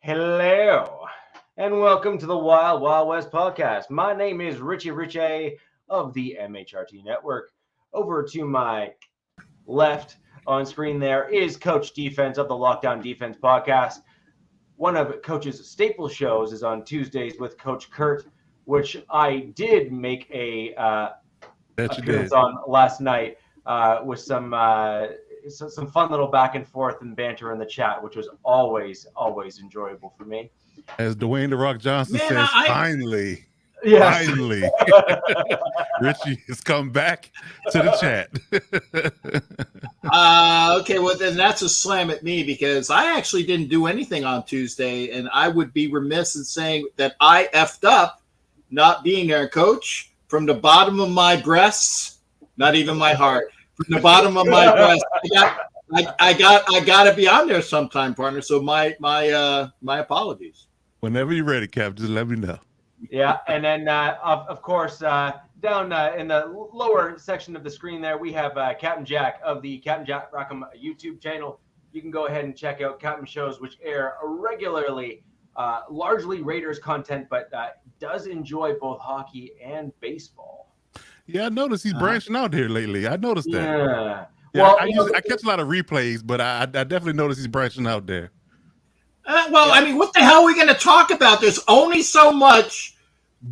Hello, and welcome to the Wild Wild West podcast. My name is Richie Richie of the MHRT Network. Over to my left on screen there is Coach Defense of the Lockdown Defense podcast. One of Coach's staple shows is on Tuesdays with Coach Kurt, which I did make a appearance on last night with some fun little back and forth and banter in the chat, which was always enjoyable for me. As Dwayne "The Rock" Johnson says, finally, Richie has come back to the chat. Okay, well then that's a slam at me because I actually didn't do anything on Tuesday, and I would be remiss in saying that I effed up not being there, Coach. From the bottom of my breasts, not even my heart, from the bottom of my breast, I got to be on there sometime, partner. So my apologies. Whenever you're ready, Cap, just let me know. Yeah, and then of course down in the lower section of the screen there, we have Captain Jack of the Captain Jack Rackham YouTube channel. You can go ahead and check out Captain shows, which air regularly, largely Raiders content, but does enjoy both hockey and baseball. Yeah, I noticed he's branching out here lately. I noticed that. Yeah, well, I catch a lot of replays, but I definitely noticed he's branching out there. I mean, what the hell are we going to talk about? There's only so much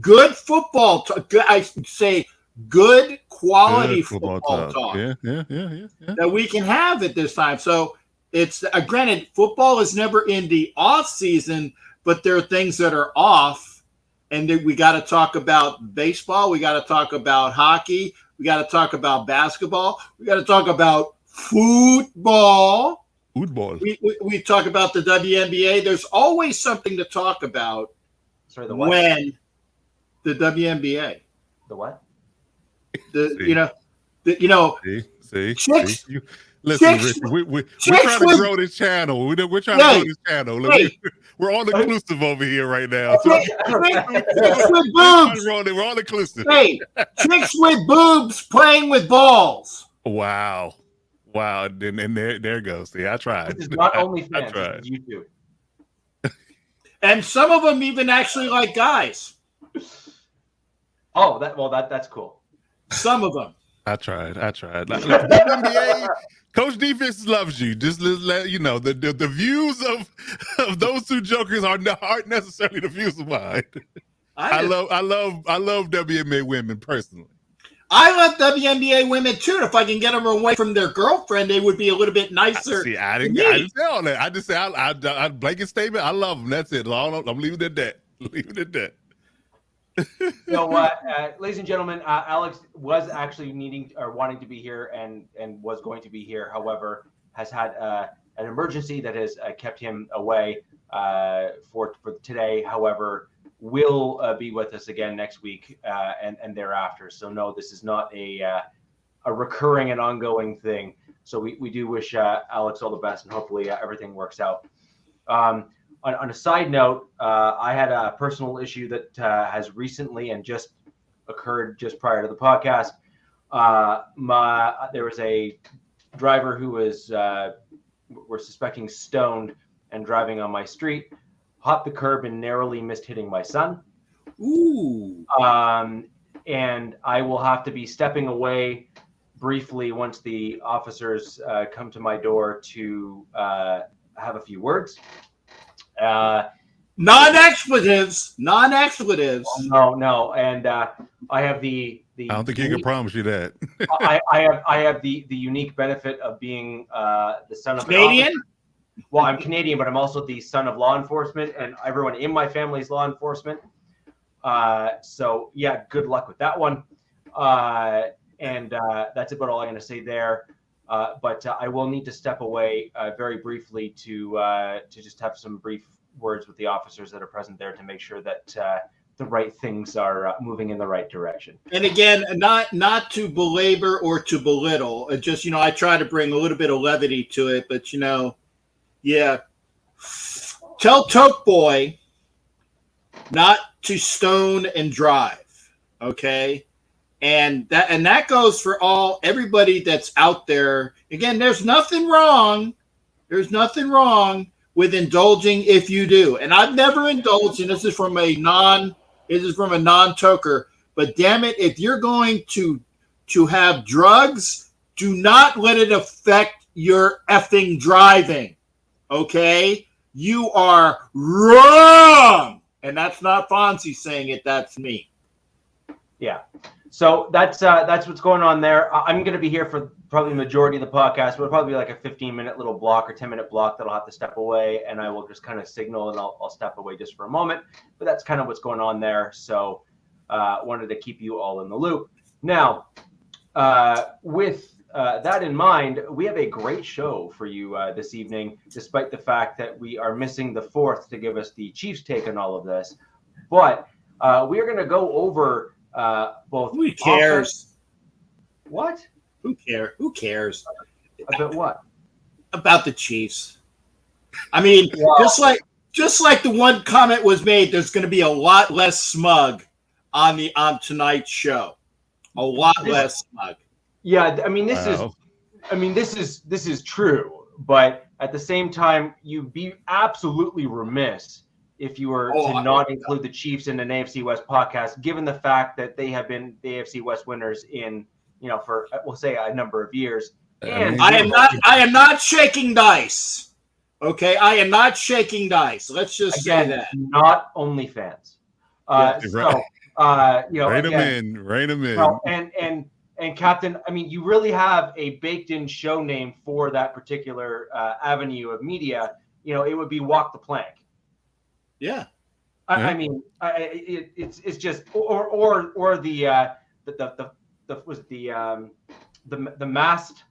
good football I say good quality football talk. Yeah. That we can have at this time. So it's granted, football is never in the off season, but there are things that are off, and we got to talk about baseball. We got to talk about hockey. We got to talk about basketball. We got to talk about football. We talk about the WNBA. There's always something to talk about. Sorry, the what? When the WNBA. The what? See. Listen, Rich, we're trying to grow this channel. We're trying to grow this channel. We're all inclusive over here right now. Chicks with boobs. We're all inclusive. Hey, chicks with boobs playing with balls. Wow. And there goes. See, I tried. This is not only fans, I tried. YouTube. And some of them even actually like guys. Oh, that's cool. Some of them. I tried. NBA, Coach Defense loves you. Just let you know the views of those two jokers aren't necessarily the views of mine. I love WNBA women personally. I love WNBA women too. If I can get them away from their girlfriend, they would be a little bit nicer. See, I didn't say all that. I just say I blanket statement. I love them. That's it. I'm leaving it at that. So, ladies and gentlemen, Alex was actually wanting to be here and was going to be here. However, has had an emergency that has kept him away for today. However, will be with us again next week and thereafter. So no, this is not a recurring and ongoing thing. So we do wish Alex all the best, and hopefully everything works out. On a side note, I had a personal issue that has recently and just occurred just prior to the podcast. There was a driver who was we're suspecting stoned and driving on my street, hopped the curb and narrowly missed hitting my son. Ooh. And I will have to be stepping away briefly once the officers come to my door to have a few words. Non-expletives. No. And I have the I don't think he can promise you that. I have the unique benefit of being the son of Canadian. Well, I'm Canadian, but I'm also the son of law enforcement, and everyone in my family is law enforcement. So yeah, good luck with that one. And that's about all I'm going to say there. But I will need to step away very briefly to just have some brief words with the officers that are present there to make sure that the right things are moving in the right direction. And again, not to belabor or to belittle. Just I try to bring a little bit of levity to it, but yeah. Tell Toke Boy not to stone and drive. Okay. And that goes for everybody that's out there. Again, there's nothing wrong with indulging if you do. And I've never indulged, and this is from a non-toker. But damn it, if you're going to have drugs, do not let it affect your effing driving. Okay? You are wrong. And that's not Fonzie saying it, that's me. Yeah. So that's what's going on there. I'm going to be here for probably the majority of the podcast. It'll probably be like a 15-minute little block or 10-minute block that I'll have to step away, and I will just kind of signal and I'll step away just for a moment. But that's kind of what's going on there. So wanted to keep you all in the loop. Now, with that in mind, we have a great show for you this evening, despite the fact that we are missing the fourth to give us the Chiefs take on all of this. But we are going to go over both. Who cares? What? Who cares? About what? About the Chiefs. I mean, just like the one comment was made, there's going to be a lot less smug on tonight's show. A lot less smug. Yeah, I mean this is true, but at the same time, you'd be absolutely remiss if you were to not include the Chiefs in an AFC West podcast, given the fact that they have been the AFC West winners in, for we'll say a number of years. And I am not shaking dice. Okay, I am not shaking dice. Let's just say that. Not only fans. Rein them in. Well, and Captain, I mean, you really have a baked-in show name for that particular avenue of media. It would be Walk the Plank. Yeah. I mean, it's just or the mast.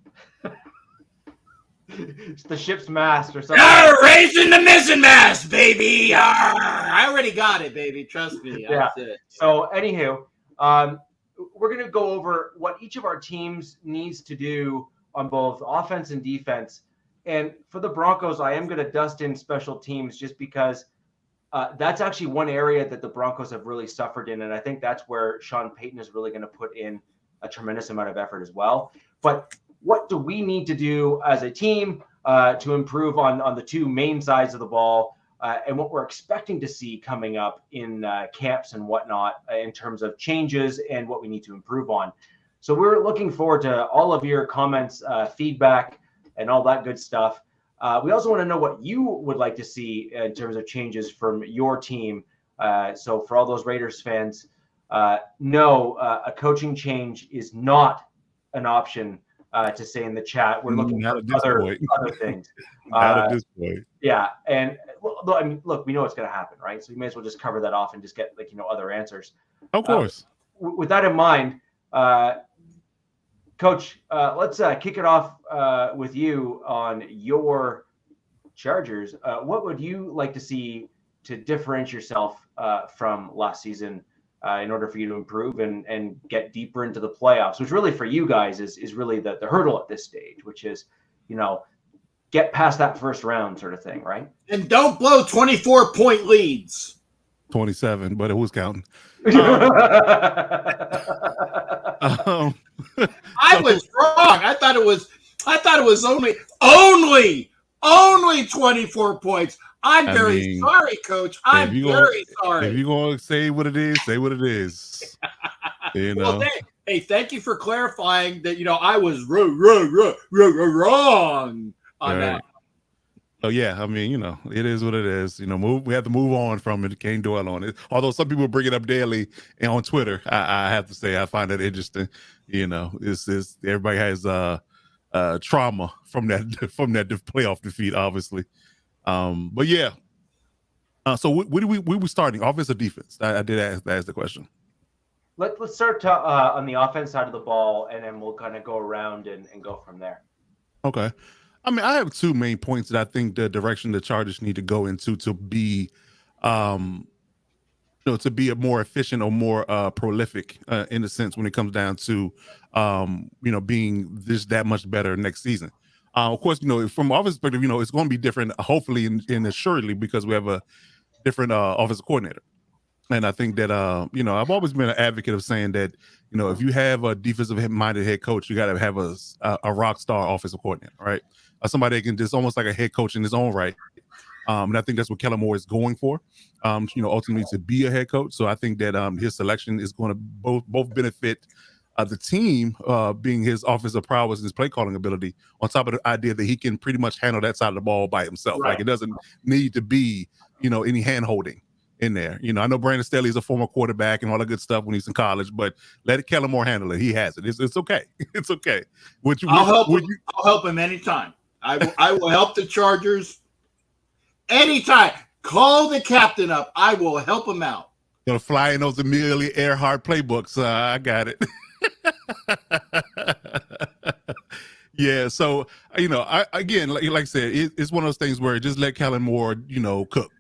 It's the ship's mast or something. Raising the mizzen mast, baby. I already got it, baby. Trust me. Yeah. That's it. So, anywho, we're going to go over what each of our teams needs to do on both offense and defense. And for the Broncos, I am going to dust in special teams just because that's actually one area that the Broncos have really suffered in. And I think that's where Sean Payton is really going to put in a tremendous amount of effort as well. But what do we need to do as a team to improve on the two main sides of the ball and what we're expecting to see coming up in camps and whatnot in terms of changes and what we need to improve on? So we're looking forward to all of your comments, feedback, and all that good stuff. We also want to know what you would like to see in terms of changes from your team. So for all those Raiders fans, no, a coaching change is not an option to say in the chat. We're looking for other things. Not at this point. Yeah, and well, I mean, look, we know what's going to happen, right? So we may as well just cover that off and just get other answers. Of course. With that in mind, Coach, let's kick it off with you on your Chargers. What would you like to see to differentiate yourself from last season in order for you to improve and get deeper into the playoffs, which really for you guys is really the hurdle at this stage, which is, get past that first round sort of thing, right? And don't blow 24-point leads. 27, but who's counting? I was wrong. I thought it was only 24 points. I'm very sorry, Coach. I'm very sorry. If you're going to say what it is, say what it is. Well, hey, thank you for clarifying that, I was wrong on that. Oh, yeah. I mean, it is what it is. We have to move on from it. Can't dwell on it. Although some people bring it up daily and on Twitter, I have to say I find it interesting. It's everybody has trauma from that playoff defeat, obviously. But yeah. So we were starting offense or defense? I did ask the question. Let's start on the offense side of the ball, and then we'll kind of go around and go from there. Okay. I mean, I have two main points that I think the direction the Chargers need to go into to be, to be a more efficient or more prolific in a sense when it comes down to, being that much better next season. Of course, from our perspective, it's going to be different, hopefully and assuredly, because we have a different offensive coordinator. And I think that, I've always been an advocate of saying that, if you have a defensive-minded head coach, you got to have a rock star offensive coordinator, right? Somebody that can just almost like a head coach in his own right, And I think that's what Kellen Moore is going for, ultimately to be a head coach. So I think that his selection is going to both benefit the team, being his offensive prowess and his play calling ability, on top of the idea that he can pretty much handle that side of the ball by himself. Right. Like, it doesn't need to be, any hand holding in there. I know Brandon Staley is a former quarterback and all that good stuff when he's in college, but let Kellen Moore handle it. He has it. It's okay. It's okay. I'll help him anytime. I will help the Chargers anytime. Call the captain up. I will help him out. Gonna fly in those Amelia Earhart playbooks. I got it. Yeah. So, like I said, it's one of those things where just let Kellen Moore, cook,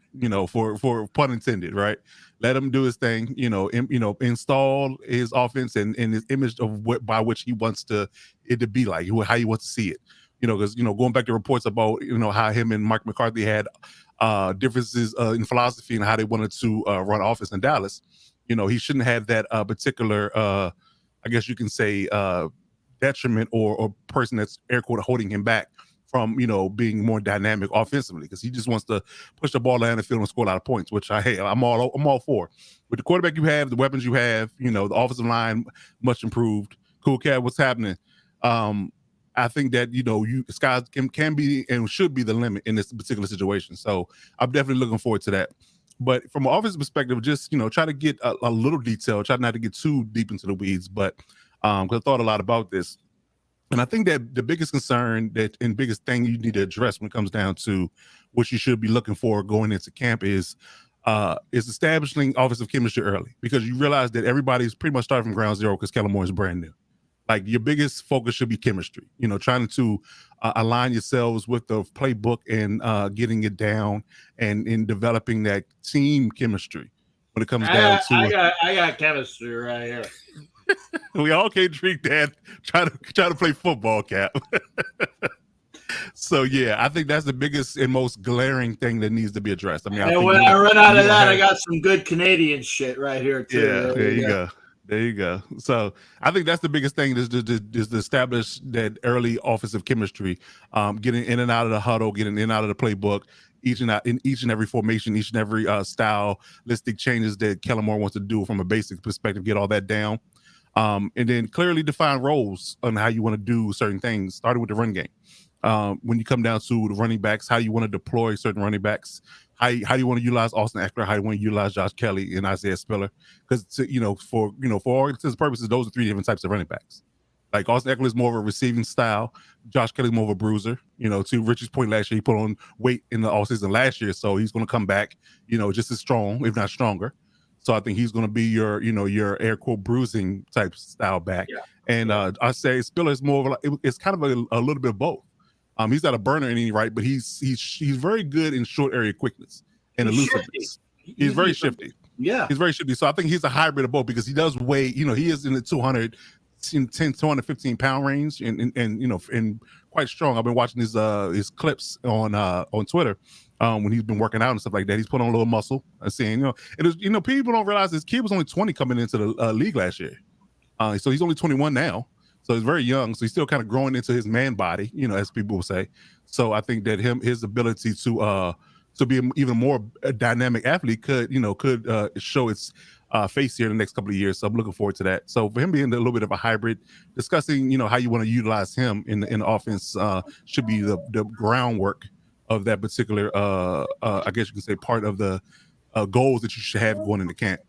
for pun intended, right? Let him do his thing, install his offense and his image of by which he wants it to be like, how he wants to see it. Because, going back to reports about, how him and Mike McCarthy had differences in philosophy and how they wanted to run offense in Dallas. He shouldn't have that particular, I guess you can say, detriment or person that's air quote holding him back from, being more dynamic offensively, because he just wants to push the ball down the field and score a lot of points, which I'm all for. With the quarterback you have, the weapons you have, the offensive line much improved. Cool Cat, what's happening? I think that, skies can be and should be the limit in this particular situation. So I'm definitely looking forward to that. But from an offensive perspective, just, try to get a little detail, try not to get too deep into the weeds, but because I thought a lot about this. And I think that the biggest concern and biggest thing you need to address when it comes down to what you should be looking for going into camp is establishing offensive chemistry early, because you realize that everybody's pretty much starting from ground zero because Kellen Moore is brand new. Like, your biggest focus should be chemistry, trying to align yourselves with the playbook and getting it down and developing that team chemistry when it comes down to. I got chemistry right here. We all can't drink that. Try to play football, Cap. So yeah, I think that's the biggest and most glaring thing that needs to be addressed. I mean, when I run out of that, I got some good Canadian shit right here too. Yeah, there you go. There you go. So I think that's the biggest thing is to establish that early offensive chemistry, getting in and out of the huddle, getting in and out of the playbook, each and every formation, each and every stylistic changes that Kellen Moore wants to do from a basic perspective, get all that down. And then clearly define roles on how you want to do certain things, starting with the run game. When you come down to the running backs, how you want to deploy certain running backs, how do you want to utilize Austin Eckler, how you want to utilize Josh Kelly and Isaiah Spiller, because for all intents and purposes, those are three different types of running backs. Like, Austin Eckler is more of a receiving style, Josh Kelly is more of a bruiser. To Richie's point last year, he put on weight in the offseason last year, so he's going to come back, just as strong, if not stronger. So I think he's going to be your air quote bruising type style back. Yeah. And I say Spiller is more of it's kind of a little bit of both. He's not a burner in any right, but he's very good in short area quickness and elusiveness. He's very shifty. Yeah, he's very shifty. So I think he's a hybrid of both, because he does weigh. He is in the 215 pound range, and quite strong. I've been watching his clips on Twitter. When he's been working out and stuff like that, he's put on a little muscle. I'm saying, people don't realize this kid was only 20 coming into the league last year. So he's only 21 now. So he's very young. So he's still kind of growing into his man body, as people will say. So I think that his ability to be an even more dynamic athlete could show its face here in the next couple of years. So I'm looking forward to that. So for him being a little bit of a hybrid, discussing, how you want to utilize him in the offense should be the groundwork of that particular, I guess you could say, part of the goals that you should have going into camp.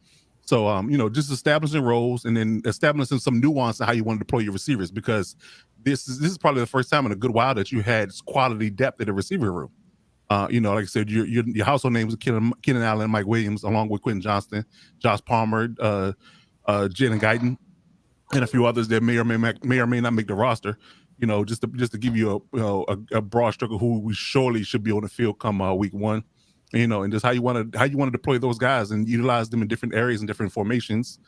So, just establishing roles and then establishing some nuance of how you want to deploy your receivers, because this is probably the first time in a good while that you had quality depth in the receiver room. Like I said, your household names are Keenan Allen, Mike Williams, along with Quentin Johnston, Josh Palmer, Jalen Guyton, and a few others that may or may not make the roster. Just to give you a broad stroke of who we surely should be on the field come week one. And just how you want to deploy those guys and utilize them in different areas and different formations.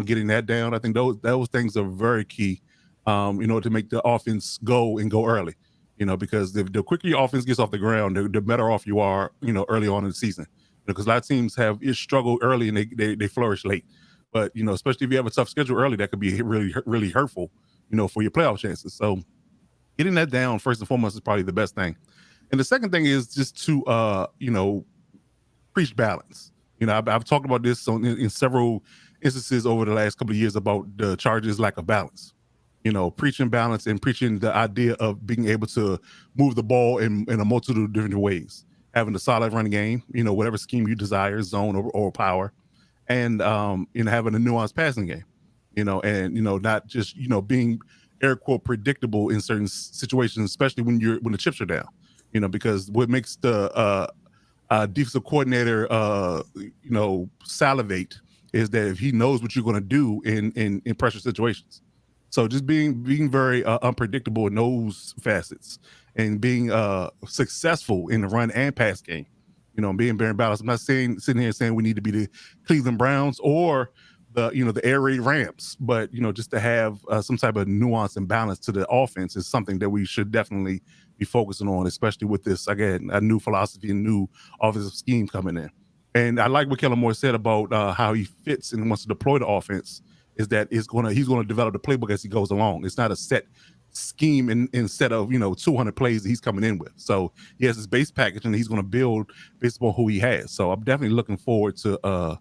Getting that down, I think those things are very key. To make the offense go early. Because the quicker your offense gets off the ground, the better off you are. Early on in the season. Because a lot of teams have struggled early and they flourish late. But especially if you have a tough schedule early, that could be really really hurtful. For your playoff chances. So getting that down first and foremost is probably the best thing. And the second thing is just to, preach balance. I've talked about this in several instances over the last couple of years about the Chargers' lack of balance. Preaching balance and preaching the idea of being able to move the ball in a multitude of different ways, having a solid running game, whatever scheme you desire, zone or power, and having a nuanced passing game, not just being air quote predictable in certain situations, especially when the chips are down, because what makes the defensive coordinator salivate is that if he knows what you're going to do in pressure situations. So just being very unpredictable in those facets and being successful in the run and pass game, being very balanced. I'm not sitting here saying we need to be the Cleveland Browns or the air raid Rams, but just to have some type of nuance and balance to the offense is something that we should definitely be focusing on, especially with this, again, a new philosophy and new offensive scheme coming in. And I like what Kellen Moore said about how he fits and wants to deploy the offense. Is that he's going to develop the playbook as he goes along. It's not a set scheme in set of 200 plays that he's coming in with. So he has his base package and he's going to build based upon who he has. So I'm definitely looking forward to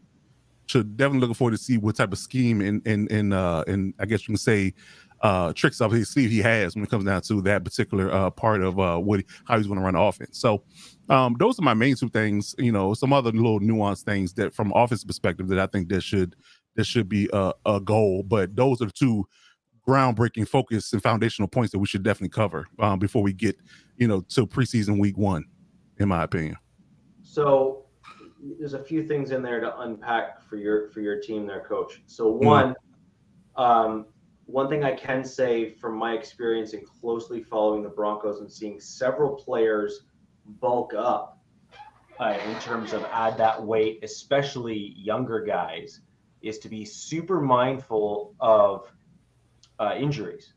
see what type of scheme and I guess you can say tricks up his sleeve he has when it comes down to that particular part of how he's going to run the offense. So those are my main two things. Some other little nuanced things that from offense perspective that I think that should be a goal, but those are the two groundbreaking focus and foundational points that we should definitely cover before we get to preseason week 1, in my opinion. So there's a few things in there to unpack for your team there, Coach. So one thing I can say from my experience in closely following the Broncos and seeing several players bulk up in terms of add that weight, especially younger guys, is to be super mindful of injuries.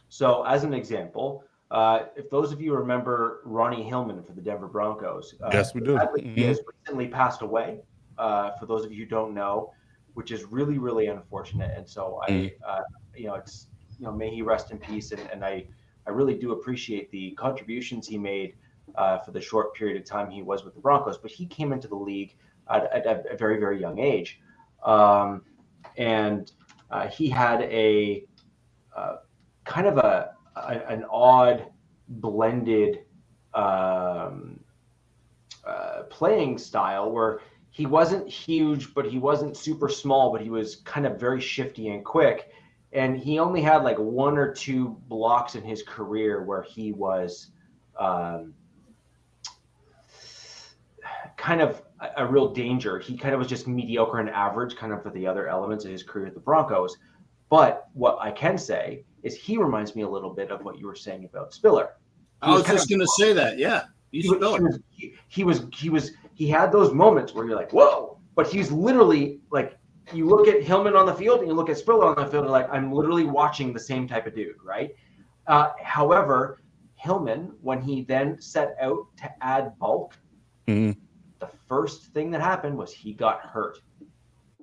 So as an example, if those of you remember Ronnie Hillman for the Denver Broncos. Yes, we do. He has recently passed away, for those of you who don't know, which is really, really unfortunate. And so may he rest in peace. And I really do appreciate the contributions he made for the short period of time he was with the Broncos. But he came into the league at a very, very young age. And he had a kind of an odd blended playing style where he wasn't huge, but he wasn't super small, but he was kind of very shifty and quick. And he only had like 1 or 2 blocks in his career where he was kind of a real danger. He kind of was just mediocre and average kind of for the other elements of his career at the Broncos. But what I can say is he reminds me a little bit of what you were saying about Spiller. I was just going to say that. Yeah. He had those moments where you're like, whoa, but he's literally like, you look at Hillman on the field and you look at Spiller on the field and like, I'm literally watching the same type of dude. Right. However, Hillman, when he then set out to add bulk, the first thing that happened was he got hurt.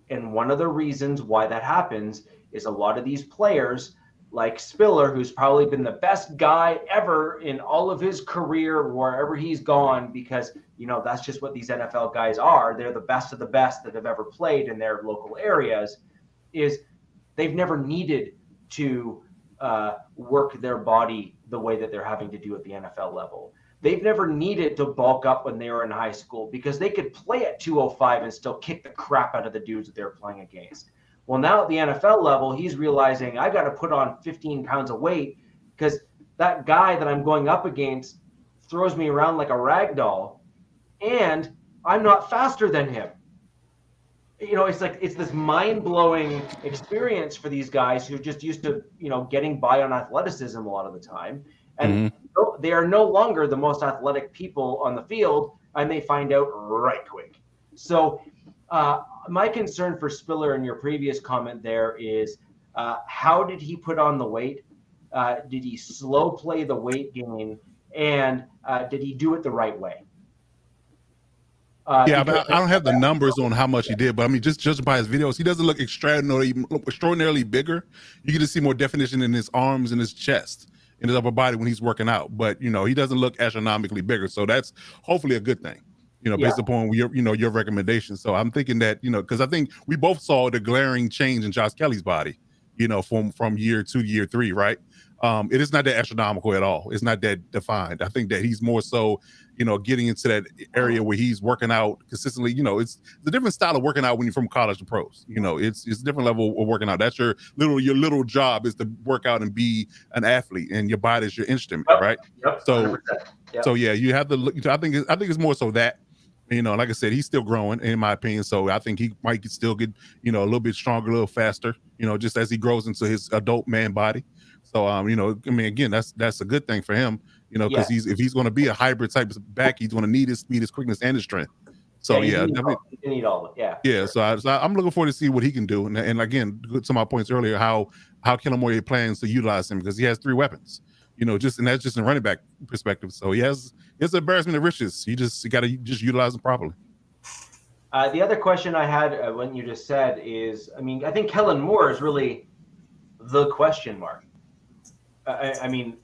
And one of the reasons why that happens is a lot of these players like Spiller, who's probably been the best guy ever in all of his career, wherever he's gone, because, that's just what these NFL guys are. They're the best of the best that have ever played in their local areas, is they've never needed to work their body the way that they're having to do at the NFL level. They've never needed to bulk up when they were in high school because they could play at 205 and still kick the crap out of the dudes that they were playing against. Well, now at the NFL level, he's realizing I got to put on 15 pounds of weight because that guy that I'm going up against throws me around like a rag doll, and I'm not faster than him. It's like it's this mind-blowing experience for these guys who just used to, getting by on athleticism a lot of the time. And they are no longer the most athletic people on the field, and they find out right quick. So my concern for Spiller in your previous comment there is how did he put on the weight? Did he slow play the weight gain? And did he do it the right way? But I don't have the numbers on how much he did, but I mean, just judging by his videos, he doesn't look extraordinarily bigger. You can just see more definition in his arms and his chest. in his upper body when he's working out. But he doesn't look astronomically bigger, so that's hopefully a good thing. Based upon your recommendation. So I'm thinking that because I think we both saw the glaring change in Josh Kelly's body, from year 2 to year 3, right? It is not that astronomical at all. It's not that defined. I think that he's more so, getting into that area where he's working out consistently. It's a different style of working out when you're from college to pros. It's a different level of working out. That's your little job, is to work out and be an athlete, and your body is your instrument, right? Yep. So, 100%. Yep. so yeah, you have to look. I think it's more so that. Like I said, he's still growing, in my opinion. So I think he might still get, a little bit stronger, a little faster, just as he grows into his adult man body. So, again, that's a good thing for him, because if he's going to be a hybrid type of back, he's going to need his speed, his quickness, and his strength. So you need all of it. Yeah. Sure. So I'm looking forward to see what he can do. And again, to my points earlier, how Kellen Moore plans to utilize him, because he has 3 weapons. And that's just in running back perspective. So it's an embarrassment of riches. You got to utilize them properly. The other question I had when you just said is, I think Kellen Moore is really the question mark.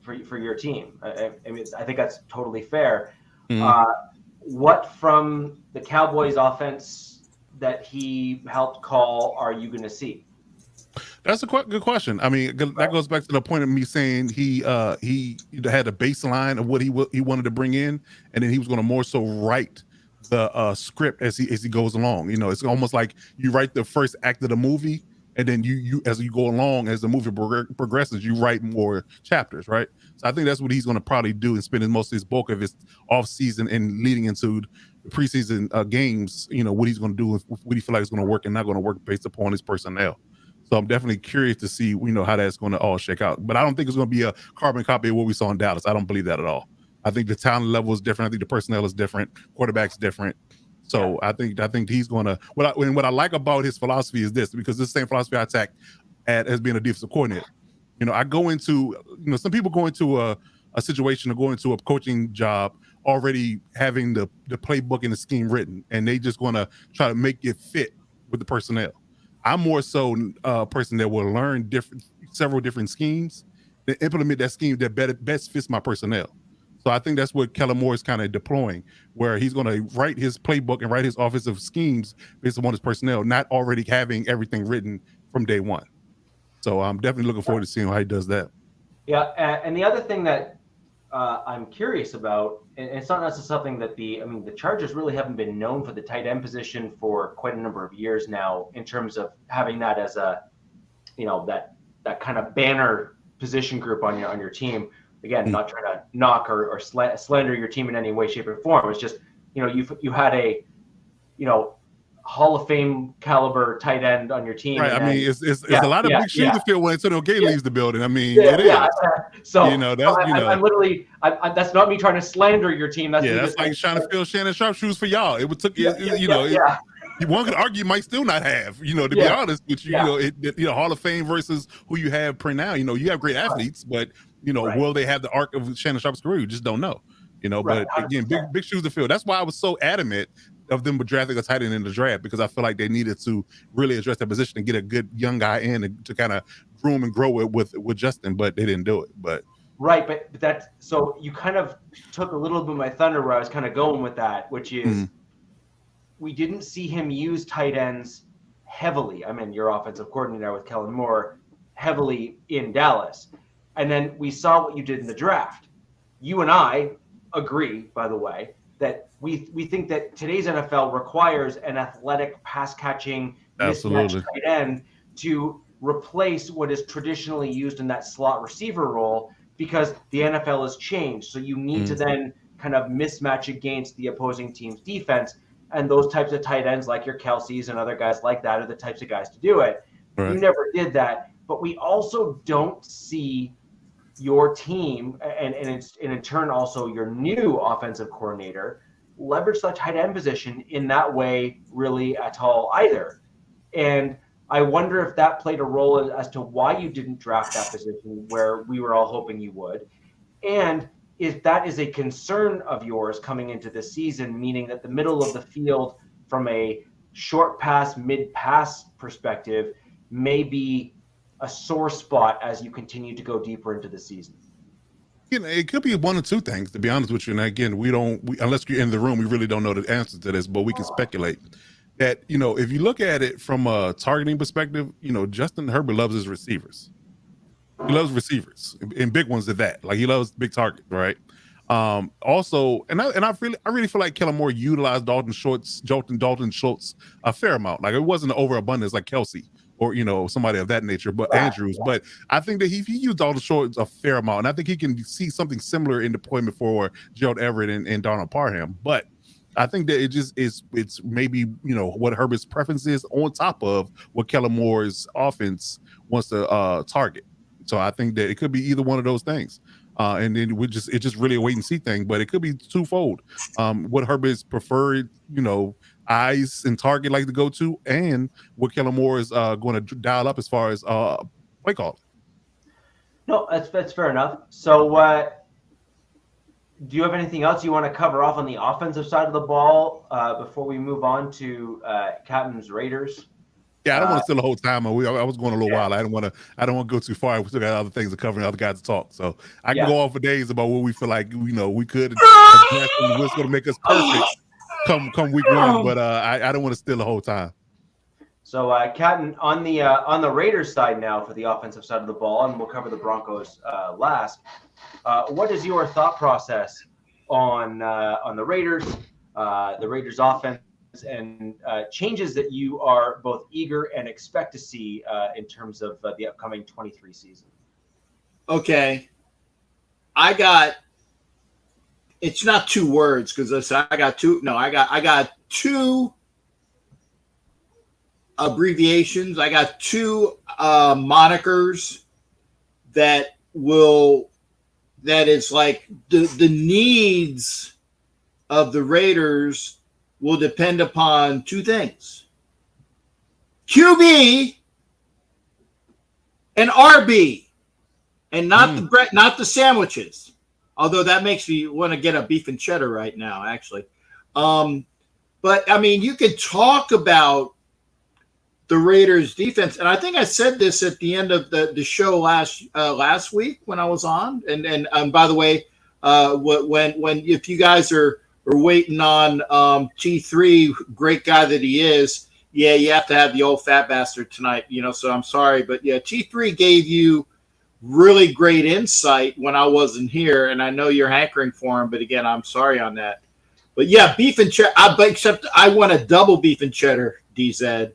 For your team. I think that's totally fair. Mm-hmm. What from the Cowboys offense that he helped call are you going to see? That's a good question. That goes back to the point of me saying he had a baseline of what he wanted to bring in, and then he was going to more so write the script as he goes along. It's almost like you write the first act of the movie, and then you as you go along, as the movie progresses, you write more chapters, right? So I think that's what he's going to probably do, and spend most of his bulk of his off season and leading into the preseason games. What he's going to do, what he feel like is going to work and not going to work based upon his personnel. So I'm definitely curious to see, how that's going to all shake out. But I don't think it's going to be a carbon copy of what we saw in Dallas. I don't believe that at all. I think the talent level is different. I think the personnel is different. Quarterback's different. So I think he's going to. What I like about his philosophy is this, because this same philosophy I attack at as being a defensive coordinator. I go into, some people go into a situation or go into a coaching job already having the playbook and the scheme written, and they just going to try to make it fit with the personnel. I'm more so a person that will learn several different schemes, and implement that scheme that best fits my personnel. So I think that's what Kellen Moore is kind of deploying, where he's going to write his playbook and write his offensive schemes based on his personnel, not already having everything written from day one. So I'm definitely looking forward to seeing how he does that. Yeah, and the other thing that I'm curious about, and it's not necessarily something that the Chargers really haven't been known for the tight end position for quite a number of years now, in terms of having that as a, that kind of banner position group on your team. Again, not trying to knock or slander your team in any way, shape, or form. It's just, you had a, Hall of Fame caliber tight end on your team. Right. It's a lot of big shoes to fill when Antonio Gay leaves the building. It is. So I'm literally, that's not me trying to slander your team. That's like trying to fill Shannon Sharp shoes for y'all. It would took one could argue you might still not have, to be honest with you, Hall of Fame versus who you have per now. You have great athletes, but will they have the arc of Shannon Sharp's career? You just don't know. But again, big shoes to fill. That's why I was so adamant of them drafting a tight end in the draft, because I feel like they needed to really address that position and get a good young guy in to kind of groom and grow it with Justin, but they didn't do it. But that's so you kind of took a little bit of my thunder where I was kind of going with that, which is we didn't see him use tight ends heavily. Your offensive coordinator with Kellen Moore heavily in Dallas, and then we saw what you did in the draft. You and I agree, by the way, that we think that today's NFL requires an athletic pass-catching mismatched tight end to replace what is traditionally used in that slot receiver role, because the NFL has changed. So you need to then kind of mismatch against the opposing team's defense, and those types of tight ends like your Kelce's and other guys like that are the types of guys to do it. Right. You never did that, but we also don't see your team, and in turn also your new offensive coordinator, leverage that tight end position in that way really at all either. And I wonder if that played a role as to why you didn't draft that position where we were all hoping you would. And if that is a concern of yours coming into this season, meaning that the middle of the field from a short pass, mid pass perspective may be a sore spot as you continue to go deeper into the season. It could be one or two things, to be honest with you. And again, unless you're in the room, we really don't know the answer to this, but we can speculate that, if you look at it from a targeting perspective, Justin Herbert loves his receivers. He loves receivers and big ones at that. Like, he loves big targets, right? Also, I really feel like Kellen Moore utilized Dalton Schultz a fair amount. Like, it wasn't an overabundance like Kelsey or somebody of that nature, but Andrews. But I think that he used Dalton Schultz a fair amount, and I think he can see something similar in deployment for Gerald Everett and Donald Parham. But I think that it's maybe what Herbert's preference is on top of what Kellen Moore's offense wants to target. So I think that it could be either one of those things. And then it's just really a wait and see thing, but it could be twofold. What Herbert's preferred, eyes and target like to go to, and what Kellen Moore is going to dial up as far as play call. No, that's fair enough. So do you have anything else you want to cover off on the offensive side of the ball before we move on to Captain's Raiders? Yeah, I don't want to steal the whole time. I was going a little while. I don't want to go too far. We still got other things to cover and other guys to talk. So I can go on for days about what we feel like we could address and what's going to make us perfect come week one. But I don't want to steal the whole time. So Captain, on the Raiders side now for the offensive side of the ball, and we'll cover the Broncos last. What is your thought process on the Raiders offense? And changes that you are both eager and expect to see in terms of the upcoming 23 season? Okay. It's not 2 words because I got two abbreviations. I got 2 monikers that is like the needs of the Raiders will depend upon 2 things: QB and RB, and not the bread, not the sandwiches. Although that makes me want to get a beef and cheddar right now, actually. But I mean, you could talk about the Raiders' defense, and I think I said this at the end of the show last week when I was on. And by the way, when if you guys are waiting on T3, great guy that he is. Yeah, you have to have the old fat bastard tonight, so I'm sorry. But yeah, T3 gave you really great insight when I wasn't here, and I know you're hankering for him, but again, I'm sorry on that. But yeah, beef and cheddar, except I want a double beef and cheddar, DZ.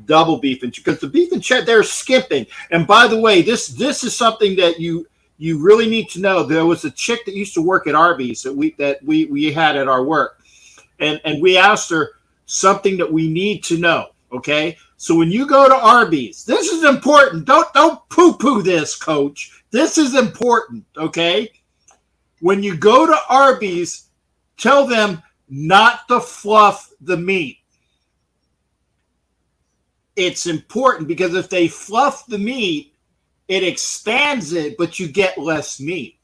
Double beef and cheddar, because the beef and cheddar, they're skimping. And by the way, this is something that you really need to know. There was a chick that used to work at Arby's that we had at our work. And we asked her something that we need to know. Okay. So when you go to Arby's, this is important. Don't poo-poo this, coach. This is important. Okay. When you go to Arby's, tell them not to fluff the meat. It's important because if they fluff the meat, it expands it, but you get less meat.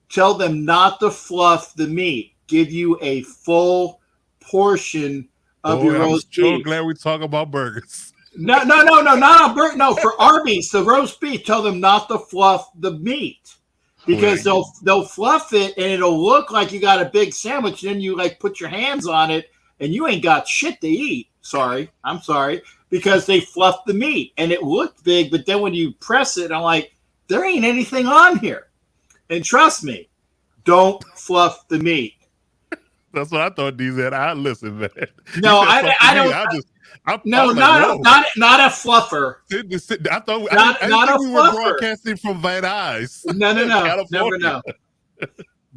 Tell them not to fluff the meat. Give you a full portion of your roast beef. I'm so glad we talk about burgers. No, not on burger. No, for Arby's, the roast beef, tell them not to fluff the meat because they'll fluff it and it'll look like you got a big sandwich. Then you put your hands on it and you ain't got shit to eat. I'm sorry. Because they fluffed the meat and it looked big, but then when you press it, I'm like, there ain't anything on here. And trust me, don't fluff the meat. That's what I thought, DZ. I listen, man. No, I don't. Not a fluffer. I thought not a we fluffer. were broadcasting from Van Nuys. No. Never know.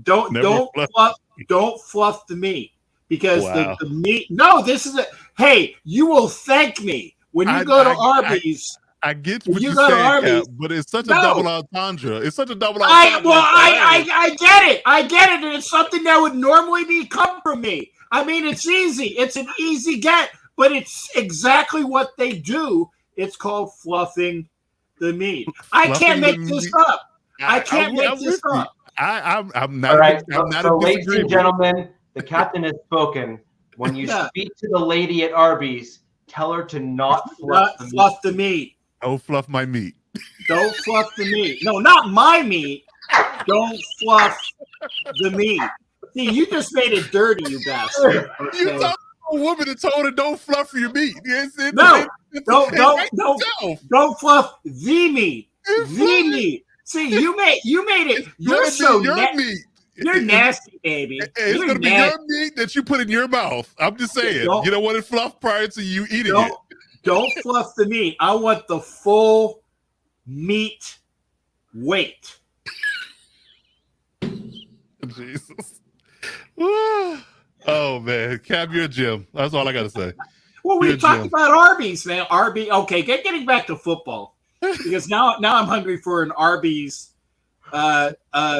Don't fluff the meat. Because the meat. No, this is hey, you will thank me when you go to Arby's. I get what you're saying, Cap, but it's such a double entendre. It's such a double entendre. I get it. I get it. And it's something that would normally come from me. I mean, it's easy. It's an easy get, but it's exactly what they do. It's called fluffing the meat. I can't make this up. I can't make this up. I'm not. All right. I'm not so ladies and gentlemen, the captain has spoken. When you speak to the lady at Arby's, tell her to not fluff the meat. Don't fluff my meat. Don't fluff the meat. No, not my meat. Don't fluff the meat. See, you just made it dirty, you bastard. Okay? You told a woman and told her don't fluff your meat. Don't fluff the meat. The meat. See, you made it. Meat. You're nasty, baby. It's going to be your meat that you put in your mouth. I'm just saying. You don't want it fluffed prior to you eating it. Don't fluff the meat. I want the full meat weight. Jesus. Oh, man. Cap your gym. That's all I got to say. Well, we talked about Arby's, man. Okay, getting back to football. Because now I'm hungry for an Arby's double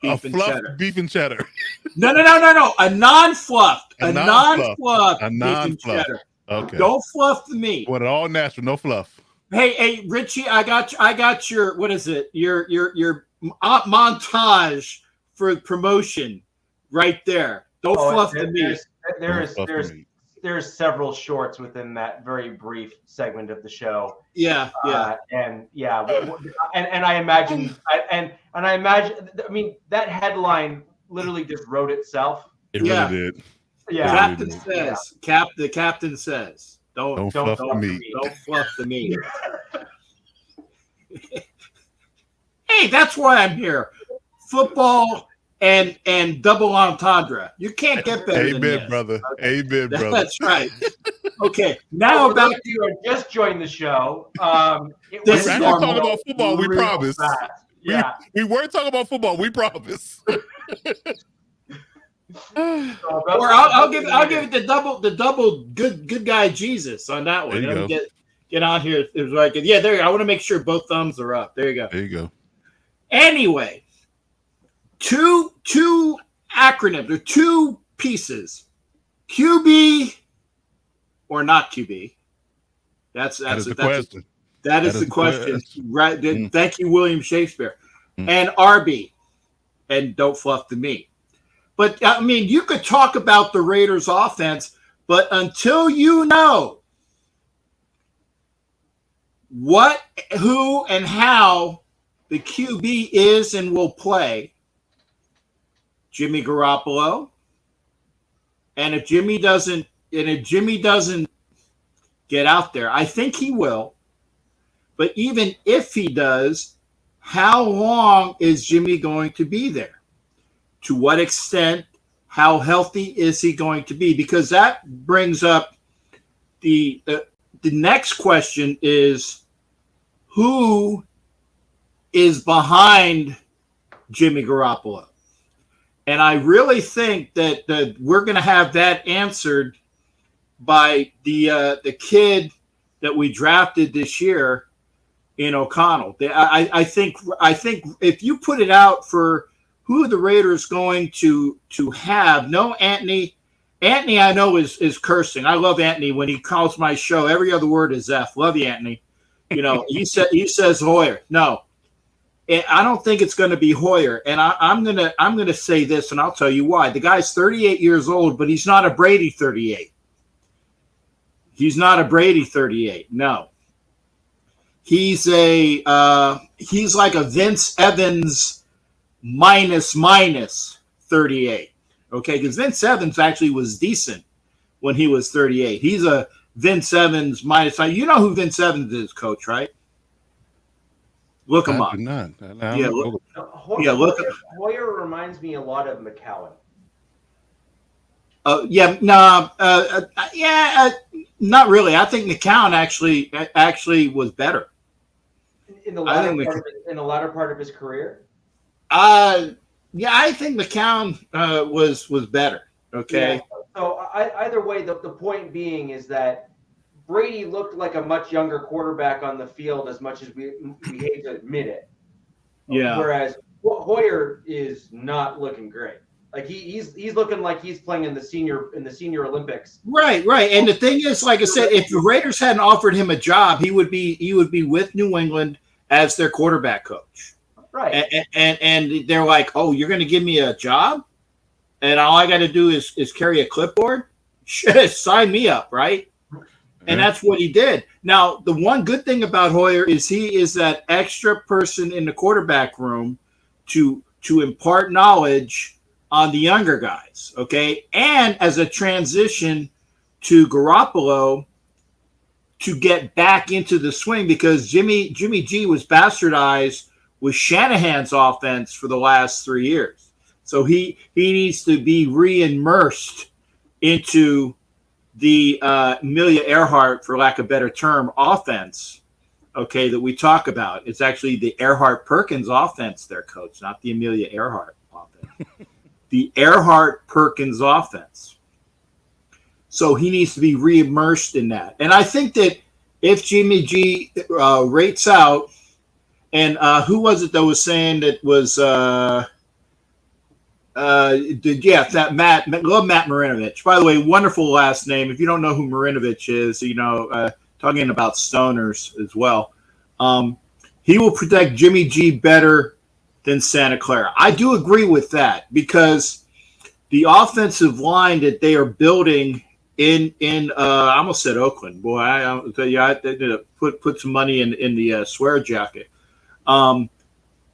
beef and cheddar. Beef and cheddar. No. A non-fluffed. A non-fluffed beef and cheddar. Okay. Don't fluff the meat. What all natural, no fluff. Hey, Richie, I got your what is it? Your montage for promotion right there. Don't fluff the meat. There's several shorts within that very brief segment of the show. Yeah. And I imagine I mean that headline literally just wrote itself. It really did. Yeah. The captain says, don't fluff the meat. Don't fluff the meat. Hey, that's why I'm here. Football and double entendre. You can't get better than this. Brother. Okay. Amen, brother. That's right. Okay, now about you who just joined the show. We're talking about football. We promise. Yeah, we weren't talking about football. We promise. Or I'll give it the double good guy Jesus on that one. There you go. Get on here. It was like, yeah, there you go. I want to make sure both thumbs are up. There you go. There you go. Anyway, two acronyms or two pieces. QB or not QB? That's the question. That is the question. Right. Thank you, William Shakespeare. And RB. And don't fluff the meat. But, I mean, you could talk about the Raiders' offense, but until you know what, who, and how the QB is and will play, Jimmy Garoppolo, and if Jimmy doesn't get out there, I think he will. But even if he does, how long is Jimmy going to be there? To what extent, how healthy is he going to be? Because that brings up the next question is who is behind Jimmy Garoppolo? And I really think that we're going to have that answered by the kid that we drafted this year in O'Connell. I think if you put it out for who the Raiders going to have? No, Anthony. Anthony, I know is cursing. I love Anthony when he calls my show. Every other word is F. Love you, Anthony. You know, he says Hoyer. No, I don't think it's going to be Hoyer. And I'm gonna say this, and I'll tell you why. The guy's 38 years old, but he's not a Brady 38. He's not a Brady 38. No, he's like a Vince Evans minus 38. Okay, because Vince Evans actually was decent when he was 38. He's a Vince Evans minus. You know who Vince Evans is, Coach, right? Look him up. Look. Hoyer reminds me a lot of McCowan. Not really. I think McCown actually was better in the latter part of his career. I think McCown was better. Okay. Yeah. So either way, the point being is that Brady looked like a much younger quarterback on the field, as much as we hate to admit it. Yeah. Whereas Hoyer is not looking great. Like he's looking like he's playing in the senior Olympics. Right. And the thing is, like I said, if the Raiders hadn't offered him a job, he would be with New England as their quarterback coach. Right. And they're like, oh, you're going to give me a job? And all I got to do is carry a clipboard? Shit, sign me up, right? And that's what he did. Now, the one good thing about Hoyer is he is that extra person in the quarterback room to impart knowledge on the younger guys, okay? And as a transition to Garoppolo to get back into the swing, because Jimmy G was bastardized with Shanahan's offense for the last 3 years. So he needs to be re-immersed into the Amelia Earhart, for lack of a better term, offense, okay, that we talk about. It's actually the Earhart-Perkins offense there, Coach, not the Amelia Earhart offense. The Earhart-Perkins offense. So he needs to be re-immersed in that. And I think that if Jimmy G rates out, and who was it that was saying that was that Matt Marinovich. By the way, wonderful last name. If you don't know who Marinovich is, talking about stoners as well. He will protect Jimmy G better than Santa Clara. I do agree with that, because the offensive line that they are building in I almost said Oakland. Boy, I'll tell you, I put some money in the swear jacket.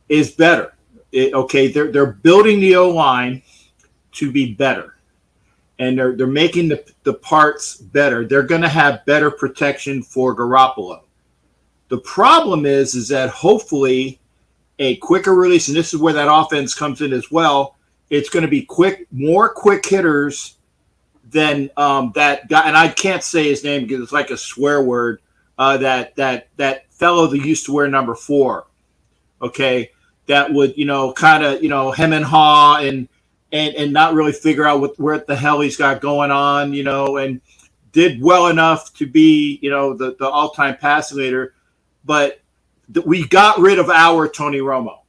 Is better. They're building the O-line to be better, and they're making the parts better. They're going to have better protection for Garoppolo. The problem is that hopefully a quicker release, and this is where that offense comes in as well. It's going to be more quick hitters than that guy, and I can't say his name because it's like a swear word. That fellow that used to wear number 4. Okay. That would, kind of, hem and haw and not really figure out what the hell he's got going on, and did well enough to be, the all-time passing leader. But we got rid of our Tony Romo.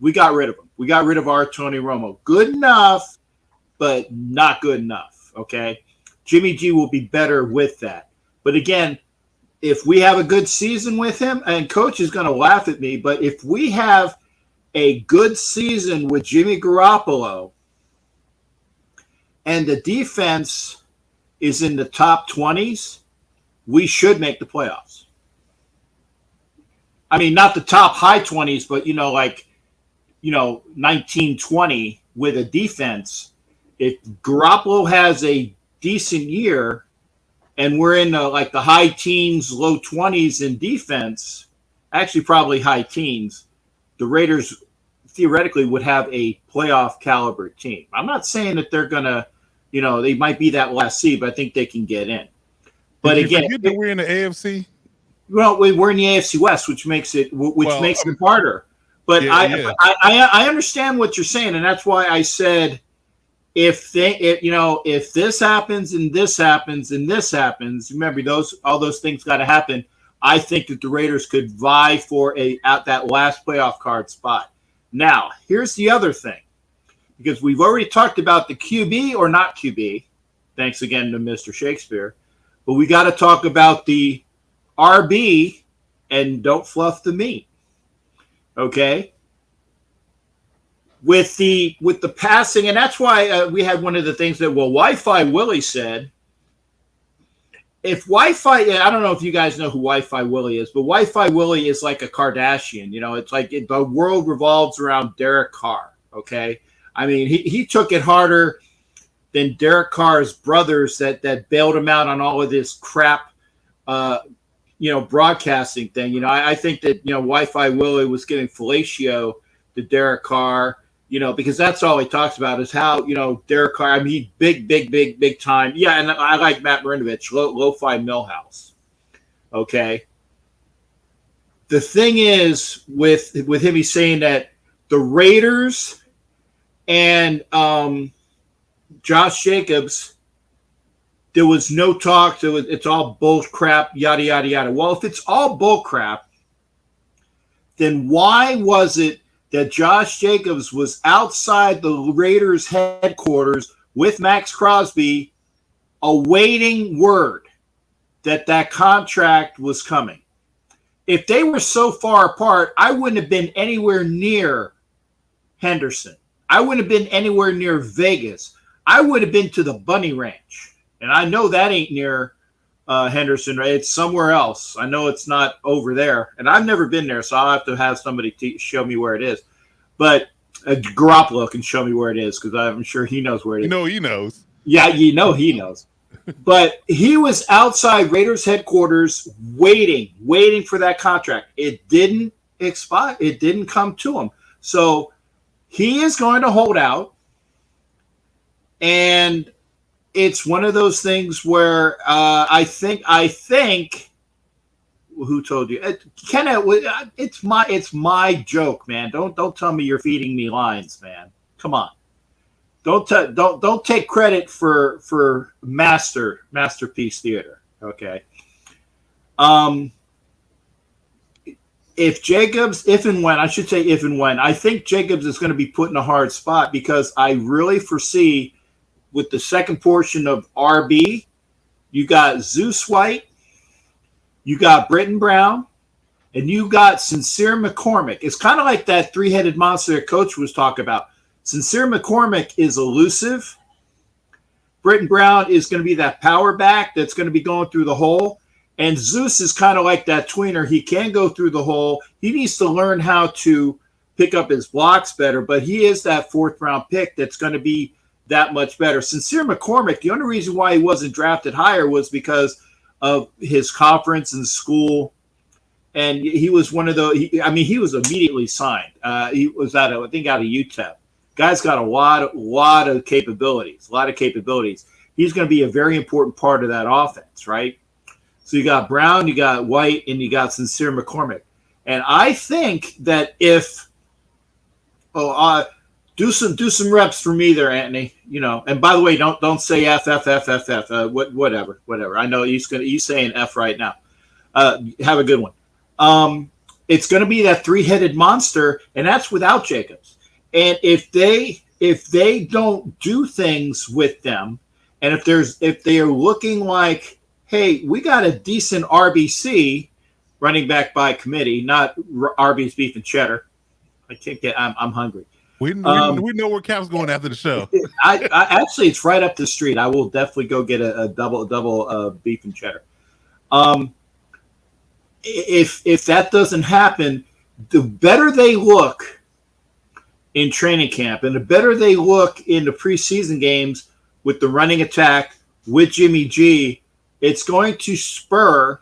We got rid of him. We got rid of our Tony Romo. Good enough, but not good enough, okay? Jimmy G will be better with that. But again, if we have a good season with him, and Coach is going to laugh at me, but if we have a good season with Jimmy Garoppolo and the defense is in the top 20s, we should make the playoffs. I mean, not the top high 20s, but, 19-20 with a defense. If Garoppolo has a decent year and we're in the high teens, low 20s in defense, actually probably high teens, the Raiders theoretically would have a playoff caliber team. I'm not saying that they're going to, they might be that last seed, but I think they can get in. But again, we're in the AFC. Well, we're in the AFC West, which makes it harder. But I understand what you're saying, and that's why I said if this happens and this happens and this happens, remember all those things got to happen. I think that the Raiders could vie for at that last playoff card spot. Now, here's the other thing, because we've already talked about the QB or not QB. Thanks again to Mr. Shakespeare. But we got to talk about the RB, and don't fluff the meat. Okay? With the passing, and that's why we had one of the things that, Wi-Fi Willie said, if Wi-Fi, I don't know if you guys know who Wi-Fi Willie is, but Wi-Fi Willie is like a Kardashian. It's like the world revolves around Derek Carr, okay? I mean, he took it harder than Derek Carr's brothers that bailed him out on all of this crap, broadcasting thing. I think that, Wi-Fi Willie was giving fellatio to Derek Carr, because that's all he talks about is how, Derek Carr, I mean, big time. Yeah, and I like Matt Marinovich, Lo-Fi Millhouse. Okay. The thing is with him, he's saying that the Raiders and Josh Jacobs, there was no talk. It's all bull crap, yada, yada, yada. Well, if it's all bull crap, then why was it that Josh Jacobs was outside the Raiders headquarters with Max Crosby awaiting word that contract was coming? If they were so far apart, I wouldn't have been anywhere near Henderson. I wouldn't have been anywhere near Vegas. I would have been to the Bunny Ranch. And I know that ain't near Henderson. It's somewhere else. I know it's not over there, and I've never been there, so I'll have to have somebody show me where it is. But Garoppolo can show me where it is because I'm sure he knows where it is. He knows. Yeah, he knows. But he was outside Raiders headquarters waiting for that contract. It didn't expire. It didn't come to him. So he is going to hold out. And it's one of those things where I think who told you? Kenneth, it's my joke, man. Don't tell me you're feeding me lines, man. Come on. Don't take credit for masterpiece theater. Okay. If and when, I think Jacobs is going to be put in a hard spot because I really foresee with the second portion of RB, you got Zeus White, you got Britton Brown, and you got Sincere McCormick. It's kind of like that three-headed monster that Coach was talking about. Sincere McCormick is elusive. Britton Brown is going to be that power back that's going to be going through the hole. And Zeus is kind of like that tweener. He can go through the hole. He needs to learn how to pick up his blocks better, but he is that fourth-round pick that's going to be that much better. Sincere McCormick, the only reason why he wasn't drafted higher was because of his conference and school. And he was one of those. He was immediately signed. He was out of UTEP. Guy's got a lot of capabilities. He's going to be a very important part of that offense, right? So you got Brown, you got White, and you got Sincere McCormick. And I think that if do some reps for me there, Anthony. And by the way, don't say F. Whatever. I know he's saying F right now. Have a good one. It's going to be that three-headed monster, and that's without Jacobs. And if they don't do things with them, and if they are looking like, hey, we got a decent RBC running back by committee, not Arby's beef and cheddar. I'm hungry. We know where Cap's going after the show. I actually, it's right up the street. I will definitely go get a double beef and cheddar. If that doesn't happen, the better they look in training camp and the better they look in the preseason games with the running attack with Jimmy G, it's going to spur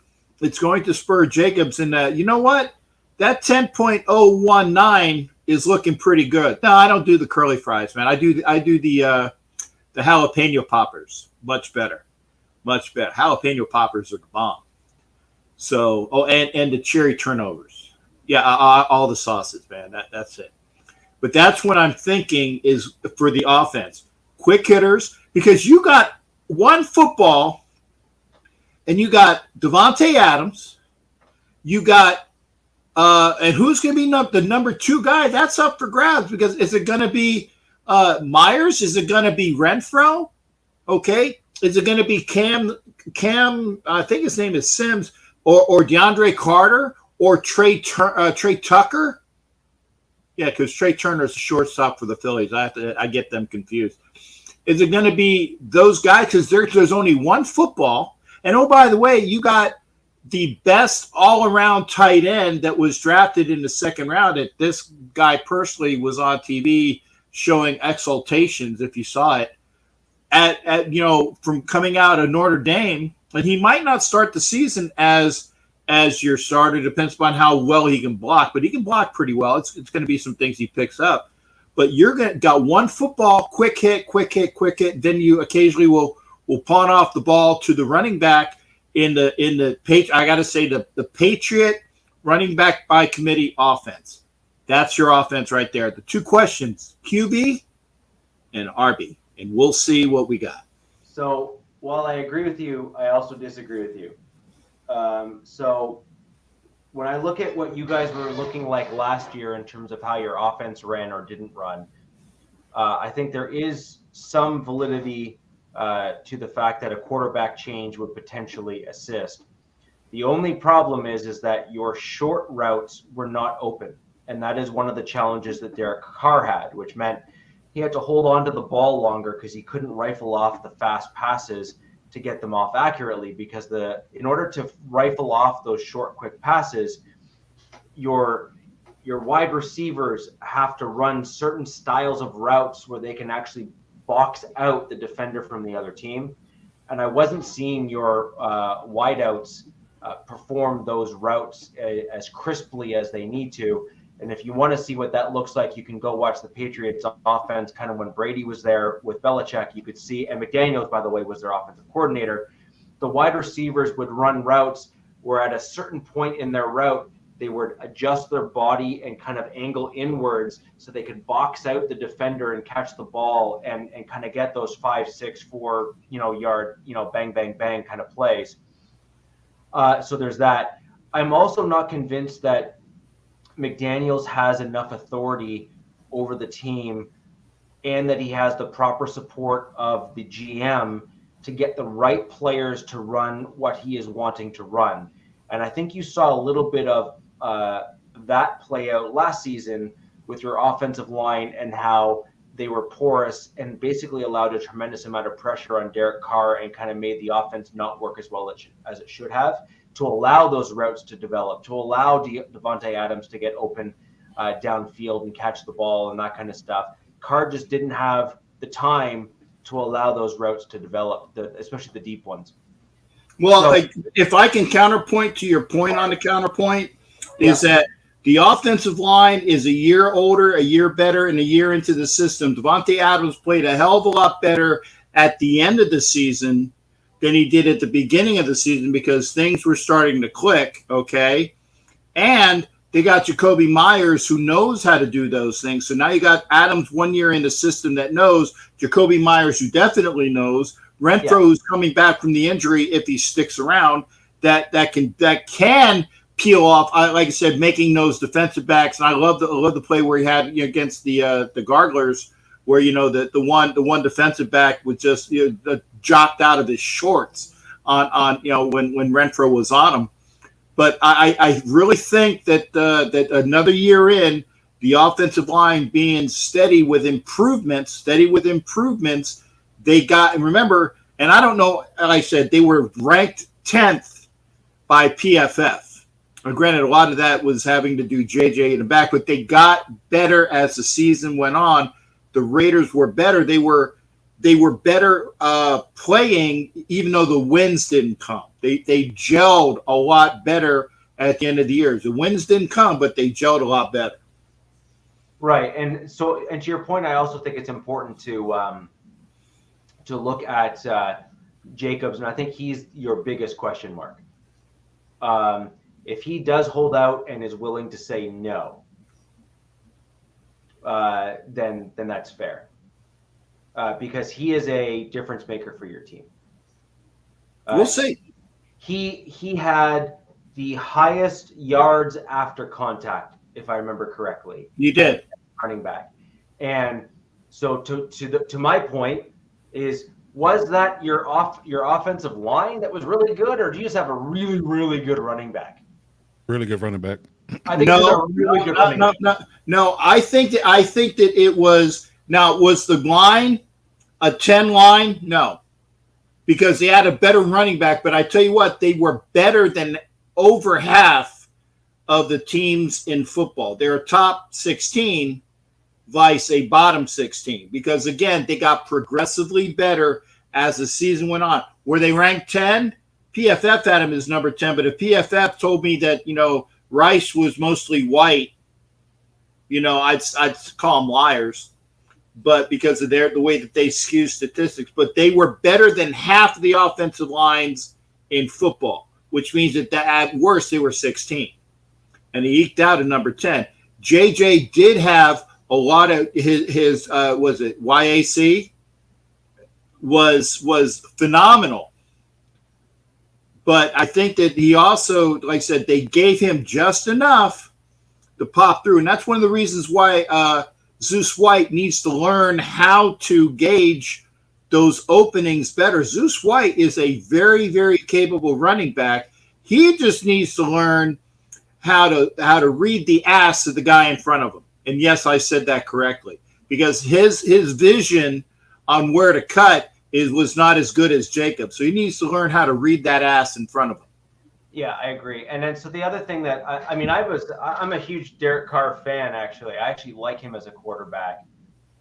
Jacobs in that. You know what? That 10.019 is looking pretty good. No, I don't do the curly fries, man. I do the jalapeno poppers. Much better. Jalapeno poppers are the bomb. So, and the cherry turnovers. Yeah, all the sauces, man. That's it. But that's what I'm thinking is for the offense. Quick hitters, because you got one football and you got Devontae Adams. You got and who's going to be the number 2 guy? That's up for grabs because is it going to be Myers? Is it going to be Renfro? Okay. Is it going to be Cam? I think his name is Sims or DeAndre Carter or Trey Tucker? Yeah, because Trey Turner is a shortstop for the Phillies. I get them confused. Is it going to be those guys? Because there's only one football. And oh, by the way, you got the best all-around tight end that was drafted in the second round. That this guy personally was on TV showing exultations, if you saw it, at from coming out of Notre Dame. And he might not start the season as your starter. Depends upon how well he can block, but he can block pretty well. It's going to be some things he picks up. But got one football, quick hit. Then you occasionally will pawn off the ball to the running back in the I got to say the Patriot running back by committee offense. That's your offense right there. The 2 questions: QB and RB, and we'll see what we got. So while I agree with you, I also disagree with you. So when I look at what you guys were looking like last year in terms of how your offense ran or didn't run, I think there is some validity to the fact that a quarterback change would potentially assist. The only problem is that your short routes were not open. And that is one of the challenges that Derek Carr had, which meant he had to hold on to the ball longer because he couldn't rifle off the fast passes to get them off accurately, because in order to rifle off those short, quick passes, your wide receivers have to run certain styles of routes where they can actually box out the defender from the other team. And I wasn't seeing your wideouts perform those routes as crisply as they need to. And if you want to see what that looks like, you can go watch the Patriots offense kind of when Brady was there with Belichick. You could see, and McDaniels, by the way, was their offensive coordinator. The wide receivers would run routes where at a certain point in their route, they would adjust their body and kind of angle inwards so they could box out the defender and catch the ball and kind of get those 5, 6, 4, yard, bang, bang, bang kind of plays. So there's that. I'm also not convinced that McDaniels has enough authority over the team and that he has the proper support of the GM to get the right players to run what he is wanting to run. And I think you saw a little bit of that play out last season with your offensive line and how they were porous and basically allowed a tremendous amount of pressure on Derek Carr and kind of made the offense not work as well as it should have, to allow those routes to develop, to allow Devontae Adams to get open downfield and catch the ball and that kind of stuff. Carr just didn't have the to allow those routes to develop, especially the deep ones. Well, if I can counterpoint to your point on the counterpoint, is that the offensive line is a year older, a year better, and a year into the system. Devontae Adams played a hell of a lot better at the end of the season than he did at the beginning of the season because things were starting to click, okay? And they got Jacoby Myers, who knows how to do those things. So now you got Adams 1 year in the system that knows, Jacoby Myers, who definitely knows, Renfro, who's coming back from the injury if he sticks around, that can peel off. Like I said, making those defensive backs, and I love the play where he had against the Garglers, where the one defensive back was just jocked out of his shorts on when Renfro was on him. But I really think that that another year in, the offensive line being steady with improvements, they got, and remember, and I don't know, like I said, they were ranked 10th by PFF. And granted, a lot of that was having to do JJ in the back, but they got better as the season went on. The Raiders were better. They were better playing, even though the wins didn't come. They gelled a lot better at the end of the year. The wins didn't come, but they gelled a lot better. Right, and to your point, I also think it's important to look at Jacobs, and I think he's your biggest question mark. If he does hold out and is willing to say no, then that's fair. Because he is a difference maker for your team. We'll see. He had the highest yards after contact, if I remember correctly. You did. Running back. And so to my point was that your offensive line that was really good, or do you just have a really, really good running back? Really good running back. I think really good running back. No. I think that it was. Now, was the line a 10 line? No, because they had a better running back. But I tell you what, they were better than over half of the teams in football. They're a top 16, vice a bottom 16, because, again, they got progressively better as the season went on. Were they ranked 10? PFF had him as number 10, but if PFF told me that, Rice was mostly white, I'd call them liars. But because of the way that they skew statistics, but they were better than half of the offensive lines in football, which means that at worst they were 16, and he eked out a number 10. JJ did have a lot of his was it YAC was phenomenal, but I think that he also, like I said, they gave him just enough to pop through, and that's one of the reasons why Zeus White needs to learn how to gauge those openings better. Zeus White is a very, very capable running back. He just needs to learn how to read the ass of the guy in front of him. And yes, I said that correctly, because his vision on where to cut was not as good as Jacob. So he needs to learn how to read that ass in front of him. Yeah, I agree. And then so the other thing that I'm a huge Derek Carr fan. Actually, I actually like him as a quarterback.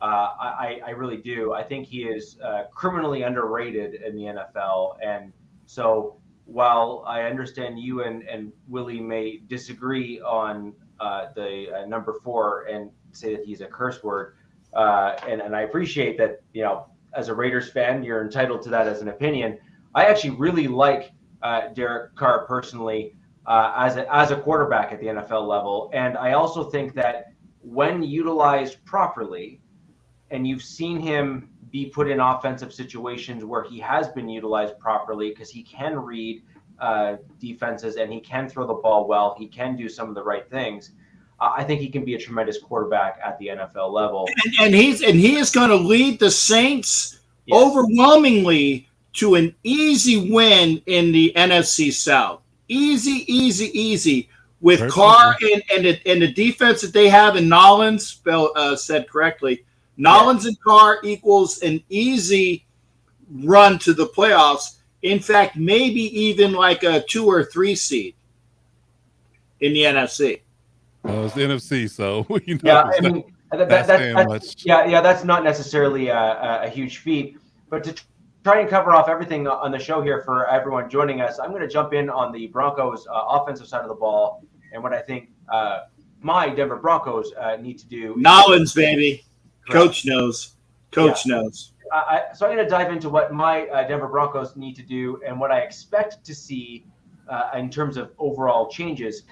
I really do. I think he is criminally underrated in the NFL. And so while I understand you and Willie may disagree on the number 4 and say that he's a curse word, and I appreciate that, as a Raiders fan, you're entitled to that as an opinion. I actually really like Derek Carr personally as a quarterback at the NFL level. And I also think that when utilized properly, and you've seen him be put in offensive situations where he has been utilized properly because he can read defenses and he can throw the ball well, he can do some of the right things. I think he can be a tremendous quarterback at the NFL level. And he is going to lead the Saints overwhelmingly to an easy win in the NFC South. Easy with Carr and the defense that they have in Nollins, said correctly. Nollins and Carr equals an easy run to the playoffs. In fact, maybe even like a 2 or 3 seed in the NFC. Well, it's the NFC, so that's not necessarily a huge feat. But to try and cover off everything on the show here for everyone joining us, I'm going to jump in on the Broncos offensive side of the ball and what I think my Denver Broncos need to do. Nollins, baby. Coach knows. Coach knows. So I'm going to dive into what my Denver Broncos need to do and what I expect to see in terms of overall changes.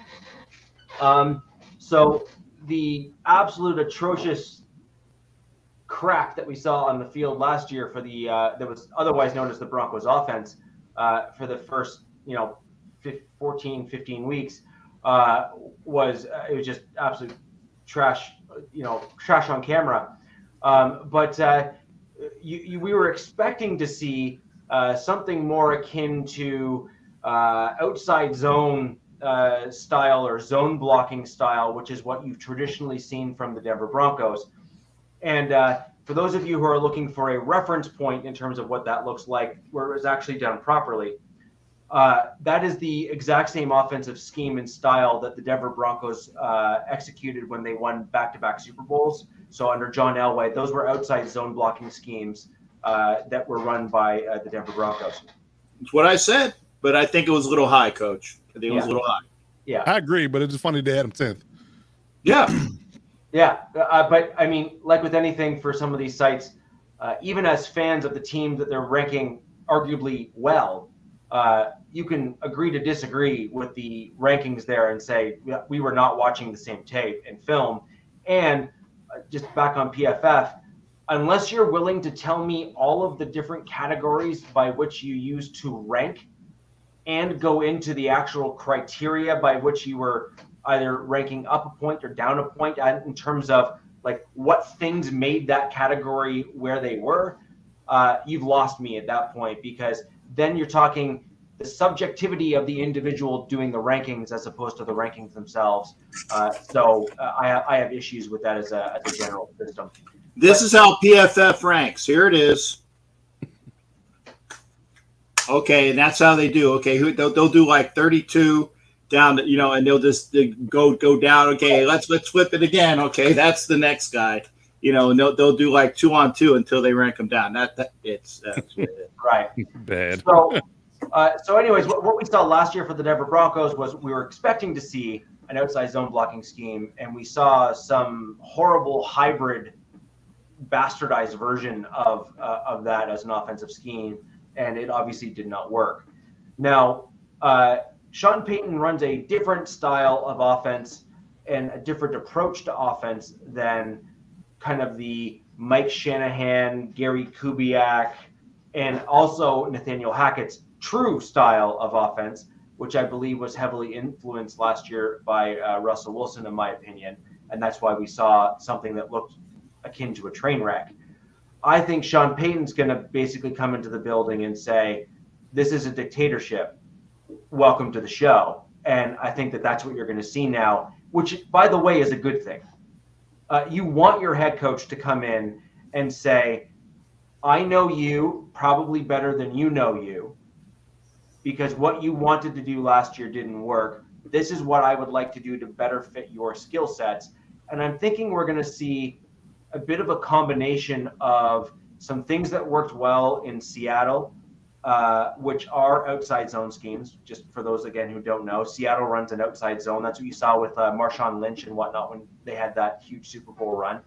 So the absolute atrocious crap that we saw on the field last year for the that was otherwise known as the Broncos offense for the first 15 weeks was just absolute trash, trash on camera. But we were expecting to see something more akin to outside zone style or zone blocking style, which is what you've traditionally seen from the Denver Broncos. And for those of you who are looking for a reference point in terms of what that looks like, where it was actually done properly, that is the exact same offensive scheme and style that the Denver Broncos executed when they won back-to-back Super Bowls. So under John Elway, those were outside zone blocking schemes that were run by the Denver Broncos. It's what I said, but I think it was a little high, Coach. I think it was a little high. Yeah, I agree, but it's just funny they had him 10th. Yeah. Yeah, but I mean, like with anything for some of these sites, even as fans of the team that they're ranking arguably well, you can agree to disagree with the rankings there and say we were not watching the same tape and film. And just back on PFF, unless you're willing to tell me all of the different categories by which you use to rank and go into the actual criteria by which you were either ranking up a point or down a point in terms of like what things made that category where they were, you've lost me at that point, because then you're talking the subjectivity of the individual doing the rankings as opposed to the rankings themselves. So I have issues with that as a general system. This is how PFF ranks. Here it is. Okay, and that's how they do. Okay, they'll do like 32 down, and they'll just go down. Okay, let's flip it again. Okay, that's the next guy. And they'll do like 2 on 2 until they rank them down. It's right. Bad. So anyways, what we saw last year for the Denver Broncos was we were expecting to see an outside zone blocking scheme, and we saw some horrible hybrid, bastardized version of that as an offensive scheme, and it obviously did not work. Now, Sean Payton runs a different style of offense and a different approach to offense than kind of the Mike Shanahan, Gary Kubiak, and also Nathaniel Hackett's true style of offense, which I believe was heavily influenced last year by Russell Wilson, in my opinion. And that's why we saw something that looked akin to a train wreck. I think Sean Payton's going to basically come into the building and say, this is a dictatorship. Welcome to the show. And I think that that's what you're going to see now, which, by the way, is a good thing. You want your head coach to come in and say, I know you probably better than you know you, because what you wanted to do last year didn't work. This is what I would like to do to better fit your skill sets. And I'm thinking we're going to see a bit of a combination of some things that worked well in Seattle, which are outside zone schemes. Just for those, again, who don't know, Seattle runs an outside zone. That's what you saw with Marshawn Lynch and whatnot when they had that huge Super Bowl run.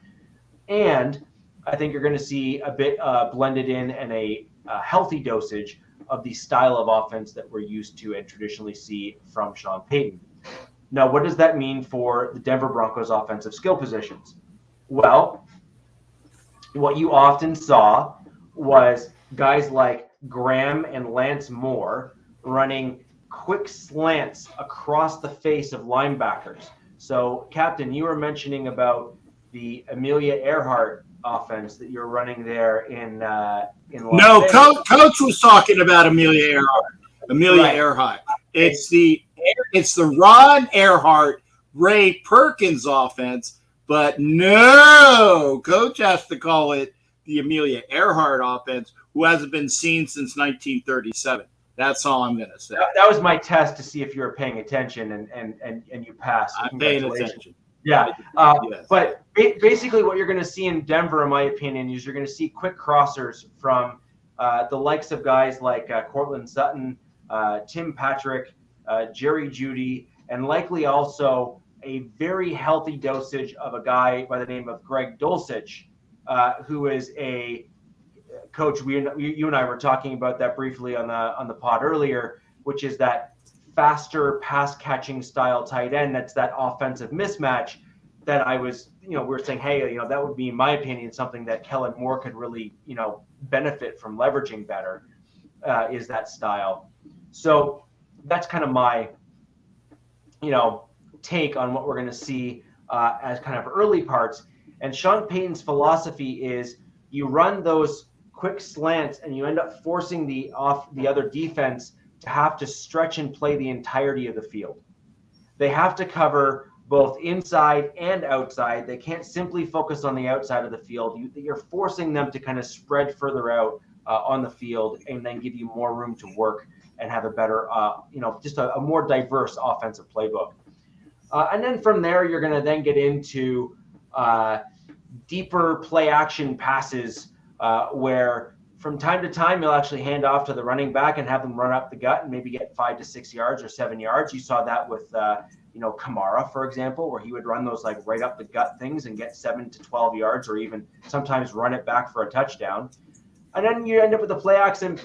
And I think you're going to see a bit blended in and a healthy dosage of the style of offense that we're used to and traditionally see from Sean Payton. Now, what does that mean for the Denver Broncos offensive skill positions? Well, what you often saw was guys like Graham and Lance Moore running quick slants across the face of linebackers. So, Captain, you were mentioning about the Amelia Earhart offense that you're running there in Las Vegas. Coach was talking about Amelia Earhart. Earhart. It's the Ron Earhart, Ray Perkins offense, but no, Coach has to call it the Amelia Earhart offense, who hasn't been seen since 1937. That's all I'm going to say. That was my test to see if you were paying attention, and you passed. I'm paying attention. Yeah. Yes. But basically what you're going to see in Denver, in my opinion, is you're going to see quick crossers from the likes of guys like Cortland Sutton, Tim Patrick, Jerry Jeudy, and likely also a very healthy dosage of a guy by the name of Greg Dulcich, who is a coach. You and I were talking about that briefly on the pod earlier, which is that faster pass catching style tight end. That's that offensive mismatch that I was, we were saying, hey, that would be, in my opinion, something that Kellen Moore could really, benefit from leveraging better, is that style. So that's kind of my, take on what we're going to see as kind of early parts. And Sean Payton's philosophy is you run those quick slants and you end up forcing the other defense to have to stretch and play the entirety of the field. They have to cover both inside and outside. They can't simply focus on the outside of the field. You're forcing them to kind of spread further out on the field and then give you more room to work and have a better, just a more diverse offensive playbook. And then from there, you're going to then get into deeper play action passes where from time to time, you'll actually hand off to the running back and have them run up the gut and maybe get 5 to 6 yards or 7 yards. You saw that with, Kamara, for example, where he would run those like right up the gut things and get 7 to 12 yards or even sometimes run it back for a touchdown. And then you end up with a play action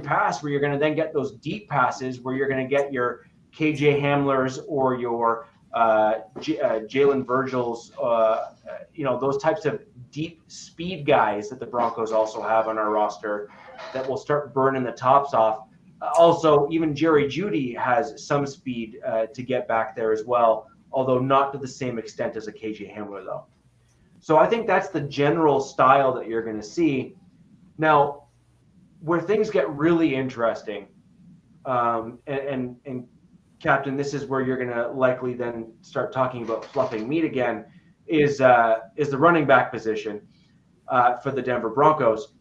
pass where you're going to then get those deep passes where you're going to get your KJ Hamlers or your Jalen Virgils, those types of deep speed guys that the Broncos also have on our roster that will start burning the tops off. Also, even Jerry Jeudy has some speed to get back there as well, although not to the same extent as a KJ Hamler, though. So I think that's the general style that you're going to see. Now, where things get really interesting, and Captain, this is where you're going to likely then start talking about fluffing meat again, is the running back position for the Denver Broncos.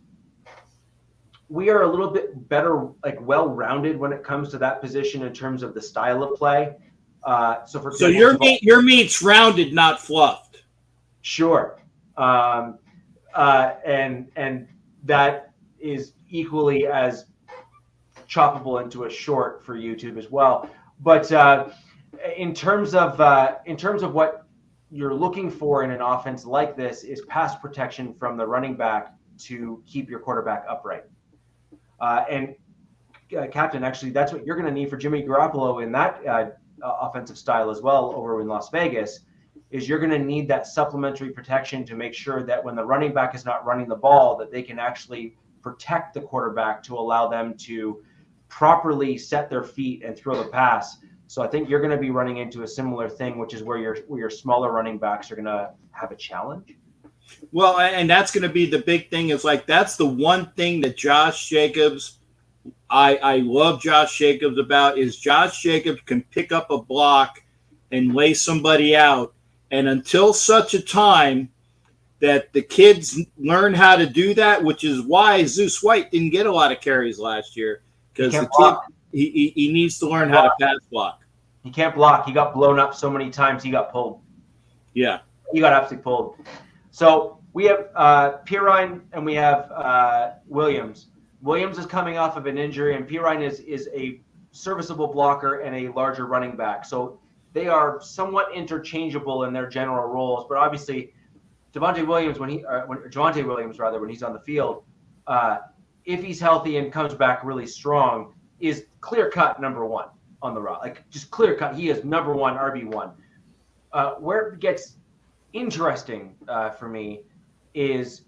We are a little bit better, well-rounded when it comes to that position in terms of the style of play. So your meat's rounded, not fluffed. Sure, and that is equally as choppable into a short for YouTube as well. But in terms of what you're looking for in an offense like this is pass protection from the running back to keep your quarterback upright. Captain, actually, that's what you're going to need for Jimmy Garoppolo in that offensive style as well over in Las Vegas, is you're going to need that supplementary protection to make sure that when the running back is not running the ball, that they can actually protect the quarterback to allow them to properly set their feet and throw the pass. So I think you're going to be running into a similar thing, which is where your smaller running backs are going to have a challenge. Well, and that's going to be the big thing. Is that's the one thing that Josh Jacobs, I love Josh Jacobs about, is Josh Jacobs can pick up a block and lay somebody out. And until such a time that the kids learn how to do that, which is why Zeus White didn't get a lot of carries last year because the kid he needs to learn how to pass block. He can't block. He got blown up so many times. He got pulled. Yeah, he got absolutely pulled. So we have Pirine and we have Williams. Williams is coming off of an injury, and Pirine is a serviceable blocker and a larger running back. So they are somewhat interchangeable in their general roles, but obviously Javonte Williams, when he's on the field, if he's healthy and comes back really strong, is clear cut number one on the route. Like just clear cut, he is number one RB1. Where it gets interesting for me is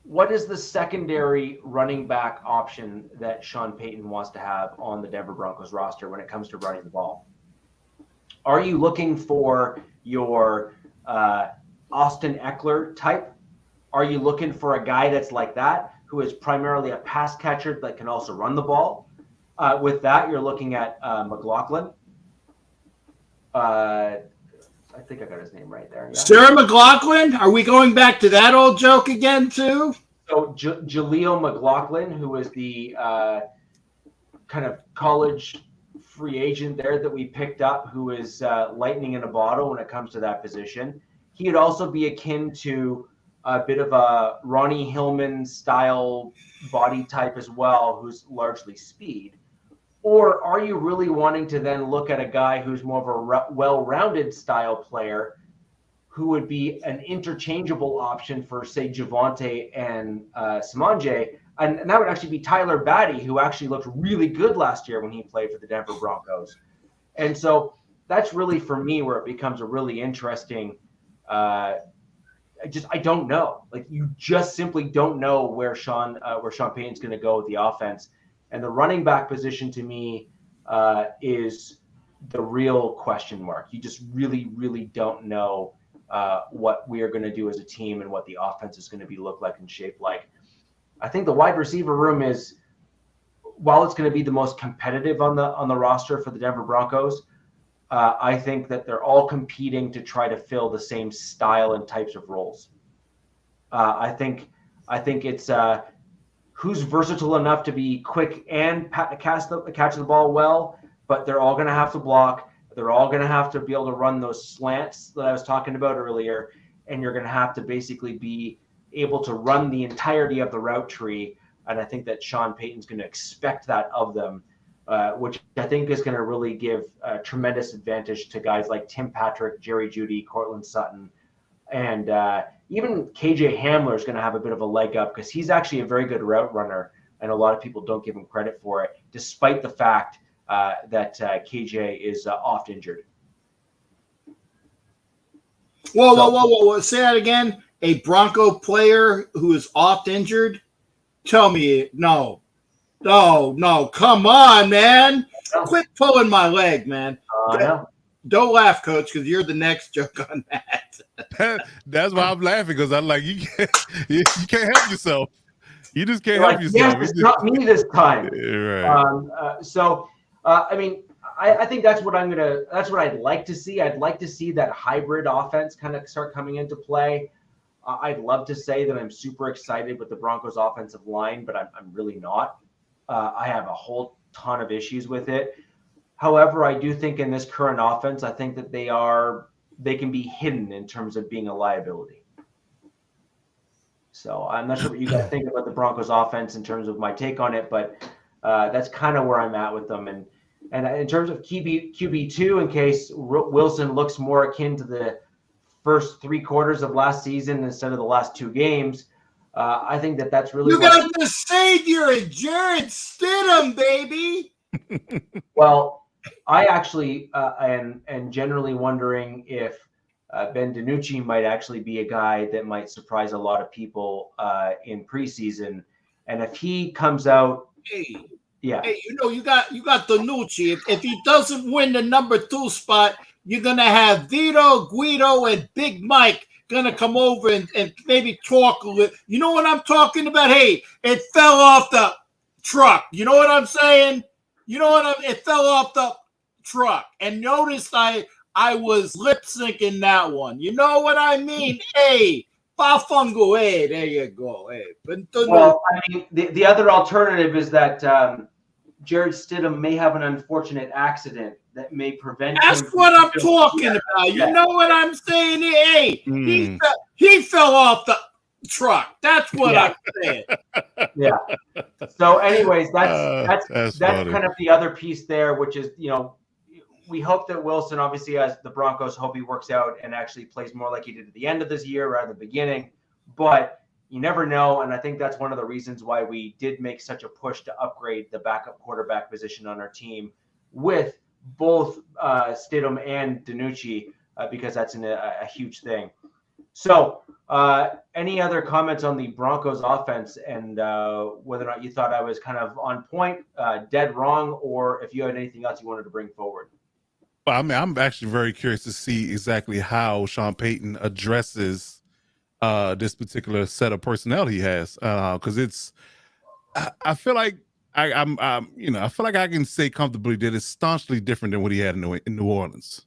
what is the secondary running back option that Sean Payton wants to have on the Denver Broncos roster when it comes to running the ball? Are you looking for your Austin Eckler type? Are you looking for a guy that's like that, who is primarily a pass catcher that can also run the ball? With that, you're looking at McLaughlin. I think I got his name right there. Yeah. Sarah McLaughlin? Are we going back to that old joke again, too? So Jaleel McLaughlin, who is the kind of college free agent there that we picked up, who is lightning in a bottle when it comes to that position. He would also be akin to a bit of a Ronnie Hillman style body type as well, who's largely speed. Or are you really wanting to then look at a guy who's more of a well-rounded style player who would be an interchangeable option for, say, Javonte and Simanje? And that would actually be Tyler Batty, who actually looked really good last year when he played for the Denver Broncos. And so that's really, for me, where it becomes a really interesting I don't know. Like, you just simply don't know where Sean Payton's going to go with the offense. And the running back position, to me, is the real question mark. You just really, really don't know what we are going to do as a team and what the offense is going to be look like and shape like. I think the wide receiver room is, while it's going to be the most competitive on the roster for the Denver Broncos, I think that they're all competing to try to fill the same style and types of roles. I think it's who's versatile enough to be quick and catch the ball well, but they're all going to have to block. They're all going to have to be able to run those slants that I was talking about earlier, and you're going to have to basically be able to run the entirety of the route tree. And I think that Sean Payton's going to expect that of them, which I think is going to really give a tremendous advantage to guys like Tim Patrick, Jerry Jeudy, Cortland Sutton, and even KJ Hamler is going to have a bit of a leg up because he's actually a very good route runner, and a lot of people don't give him credit for it, despite the fact that KJ is oft injured. Whoa. Say that again. A Bronco player who is oft injured? Tell me, no. Come on, man. Quit pulling my leg, man. Don't laugh, Coach, because you're the next joke on that. That's why I'm laughing, because I'm like, you can't help yourself. You just can't help yourself. Yes, it's not me this time. Right. I mean, I think that's what I'd like to see. I'd like to see that hybrid offense kind of start coming into play. I'd love to say that I'm super excited with the Broncos offensive line, but I'm really not. I have a whole ton of issues with it. However, I do think in this current offense, I think that they can be hidden in terms of being a liability. So I'm not sure what you guys think about the Broncos offense in terms of my take on it, but that's kind of where I'm at with them. And in terms of QB2, in case Wilson looks more akin to the first 3 quarters of last season instead of the last 2 games, I think that's really got the savior and Jared Stidham, baby. Well, I actually am generally wondering if Ben DiNucci might actually be a guy that might surprise a lot of people in preseason, and if he comes out, Hey, you got DiNucci. If he doesn't win the number 2 spot, you're gonna have Vito, Guido, and Big Mike gonna come over and maybe talk a little. You know what I'm talking about? Hey, it fell off the truck. You know what I'm saying? It fell off the truck. And notice I was lip syncing that one. You know what I mean? Hey, Pafungo, hey, there you go. Hey. Well, I mean, the other alternative is that Jared Stidham may have an unfortunate accident that may prevent That's him. What I'm talking about. You know what I'm saying? Hey, he fell off the truck. That's what I'm saying. Yeah. So, anyways, that's funny. kind of the other piece there, which is, we hope that Wilson, obviously, as the Broncos, hope he works out and actually plays more like he did at the end of this year rather than the beginning. But you never know, and I think that's one of the reasons why we did make such a push to upgrade the backup quarterback position on our team with both Stidham and DiNucci, because that's a huge thing. So, any other comments on the Broncos offense and whether or not you thought I was kind of on point, dead wrong, or if you had anything else you wanted to bring forward? Well, I mean, I'm actually very curious to see exactly how Sean Payton addresses this particular set of personnel he has, because I feel like I feel like I can say comfortably that it's staunchly different than what he had in New Orleans.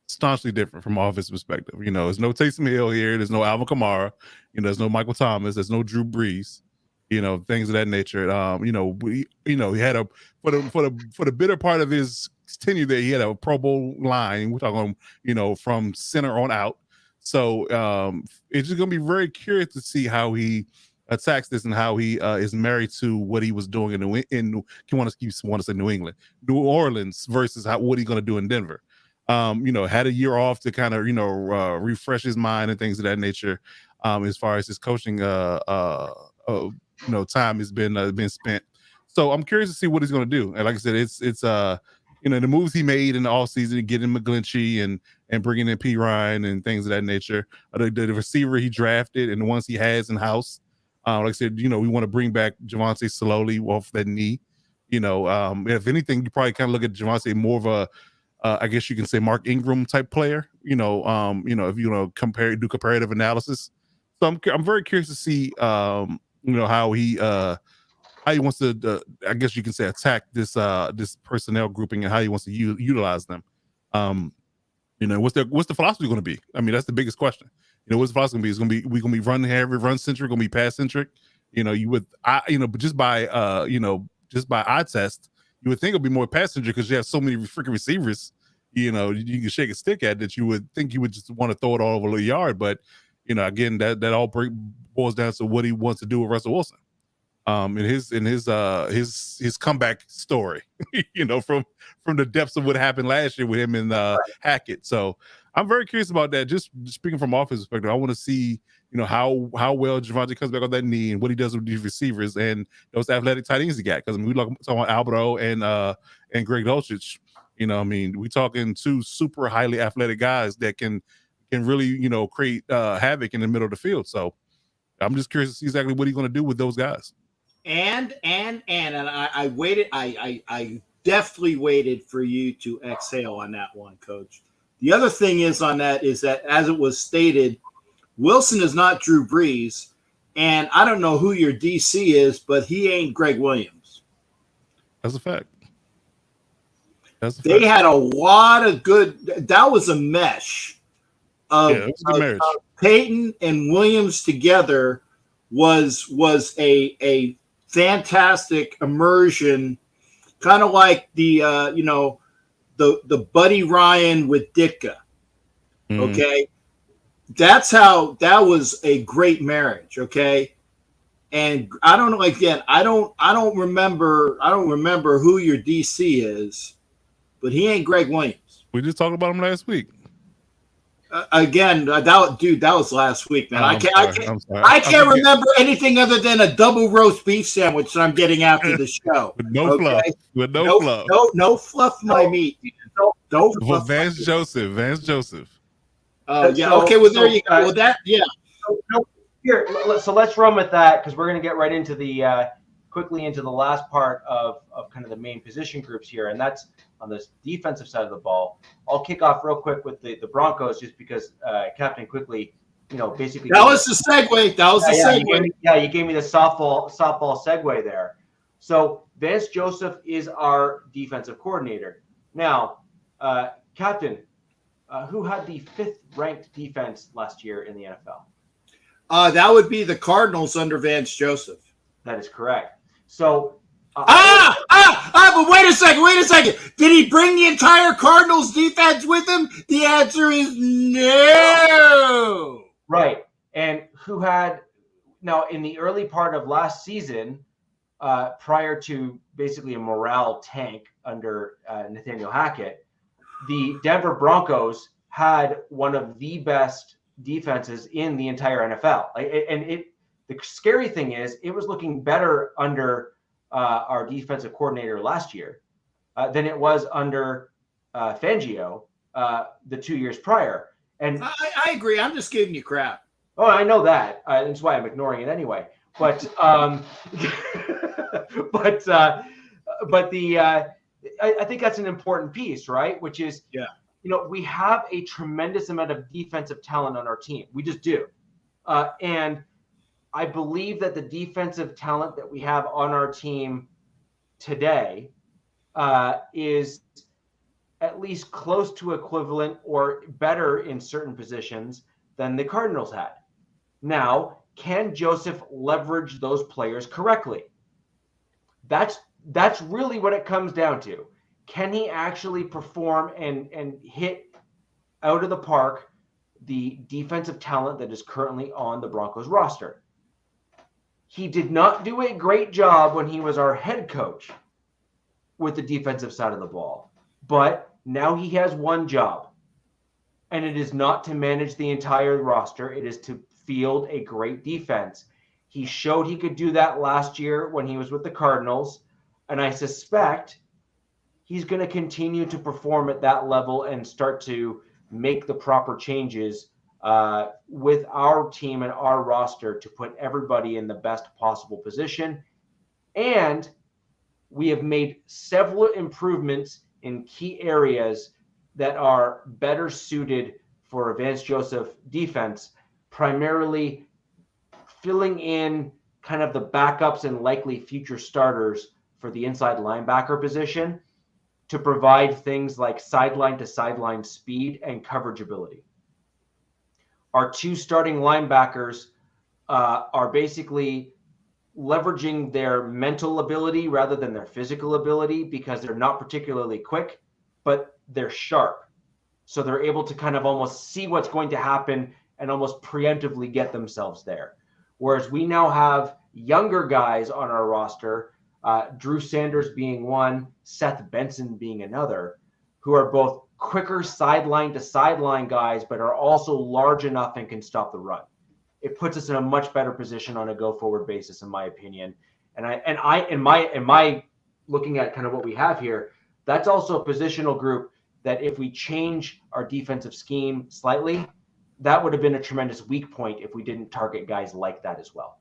Staunchly different from all of his perspective. There's no Taysom Hill here. There's no Alvin Kamara. There's no Michael Thomas. There's no Drew Brees. Things of that nature. He had for the bitter part of his tenure there, he had a Pro Bowl line. We're talking, from center on out. So it's just gonna be very curious to see how he attacks this and how he is married to what he was doing in New England, New Orleans versus what he's gonna do in Denver. Had a year off to kind of refresh his mind and things of that nature. As far as his coaching time has been spent. So I'm curious to see what he's going to do. And like I said, it's the moves he made in the offseason, getting McGlinchey and bringing in P. Ryan and things of that nature. The receiver he drafted and the ones he has in house. Like I said, we want to bring back Javonte slowly off that knee. If anything, you probably kind of look at Javonte more of a I guess you can say Mark Ingram type player. If you do comparative analysis. So I'm very curious to see how he wants to I guess you can say attack this personnel grouping and how he wants to utilize them. What's the philosophy going to be? I mean, that's the biggest question. What's the philosophy going to be? We're going to be run heavy, run centric, going to be pass centric. But just by eye test, you would think it'd be more pass centric because you have so many freaking receivers. You can shake a stick at that. You would think you would just want to throw it all over the yard, but again, that all boils down to what he wants to do with Russell Wilson. In his comeback story, from the depths of what happened last year with him and Hackett. So I'm very curious about that. Just speaking from offense perspective, I want to see how well Javonte comes back on that knee and what he does with these receivers and those athletic tight ends he got. Because we talking about Alberto and Greg Dulcich. We talking two super highly athletic guys that can really create havoc in the middle of the field. So I'm just curious to see exactly what he's going to do with those guys. And I waited. I definitely waited for you to exhale on that one, Coach. The other thing is that as it was stated, Wilson is not Drew Brees, and I don't know who your DC is, but he ain't Greg Williams. That's a fact. They had a lot of good. That was a mesh of Peyton and Williams together. Was a fantastic immersion, kind of like the Buddy Ryan with Ditka. Mm-hmm. Okay, that was a great marriage. Okay, and I don't know. Again, I don't remember who your DC is. But he ain't Greg Williams. We just talked about him last week. That was last week, man. I can't remember anything other than a double roast beef sandwich that I'm getting after the show. With no fluff. With no fluff. No fluff my meat. No fluff. Well, Vance Joseph. Oh, yeah. Okay, well, there you go. Well, that, yeah. Here, so let's run with that because we're going to get right into quickly into the last part of kind of the main position groups here, and that's on the defensive side of the ball. I'll kick off real quick with the Broncos just because Captain quickly, basically. That was the segue. That was the segue. You gave me the softball segue there. So Vance Joseph is our defensive coordinator. Now, Captain, who had the 5th ranked defense last year in the NFL? That would be the Cardinals under Vance Joseph. That is correct. So, but wait a second. Did he bring the entire Cardinals defense with him? The answer is no. Right. And who had, now in the early part of last season, prior to basically a morale tank under Nathaniel Hackett, the Denver Broncos had one of the best defenses in the entire NFL. The scary thing is it was looking better under our defensive coordinator last year than it was under Fangio the 2 years prior. And I agree. I'm just giving you crap. Oh, I know that. That's why I'm ignoring it anyway. But I think that's an important piece, right? Which is, we have a tremendous amount of defensive talent on our team. We just do. And I believe that the defensive talent that we have on our team today is at least close to equivalent or better in certain positions than the Cardinals had. Now, can Joseph leverage those players correctly? That's really what it comes down to. Can he actually perform and hit out of the park the defensive talent that is currently on the Broncos roster? He did not do a great job when he was our head coach with the defensive side of the ball. But now he has one job, and it is not to manage the entire roster. It is to field a great defense. He showed he could do that last year when he was with the Cardinals, and I suspect he's going to continue to perform at that level and start to make the proper changes with our team and our roster to put everybody in the best possible position. And we have made several improvements in key areas that are better suited for a Vance Joseph defense, primarily filling in kind of the backups and likely future starters for the inside linebacker position to provide things like sideline to sideline speed and coverage ability. Our two starting linebackers are basically leveraging their mental ability rather than their physical ability because they're not particularly quick, but they're sharp. So they're able to kind of almost see what's going to happen and almost preemptively get themselves there. Whereas we now have younger guys on our roster, Drew Sanders being one, Seth Benson being another, who are both quicker sideline to sideline guys, but are also large enough and can stop the run. It puts us in a much better position on a go-forward basis, in my opinion. And in my looking at kind of what we have here, that's also a positional group that if we change our defensive scheme slightly, that would have been a tremendous weak point if we didn't target guys like that as well.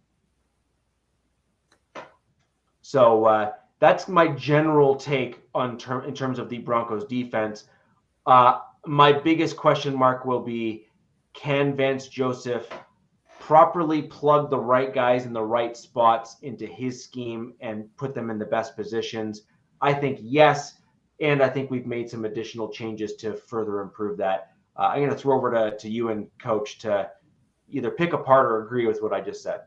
So that's my general take in terms of the Broncos defense. My biggest question mark will be, can Vance Joseph properly plug the right guys in the right spots into his scheme and put them in the best positions? I think yes, and I think we've made some additional changes to further improve that. I'm going to throw over to you and Coach to either pick apart or agree with what I just said.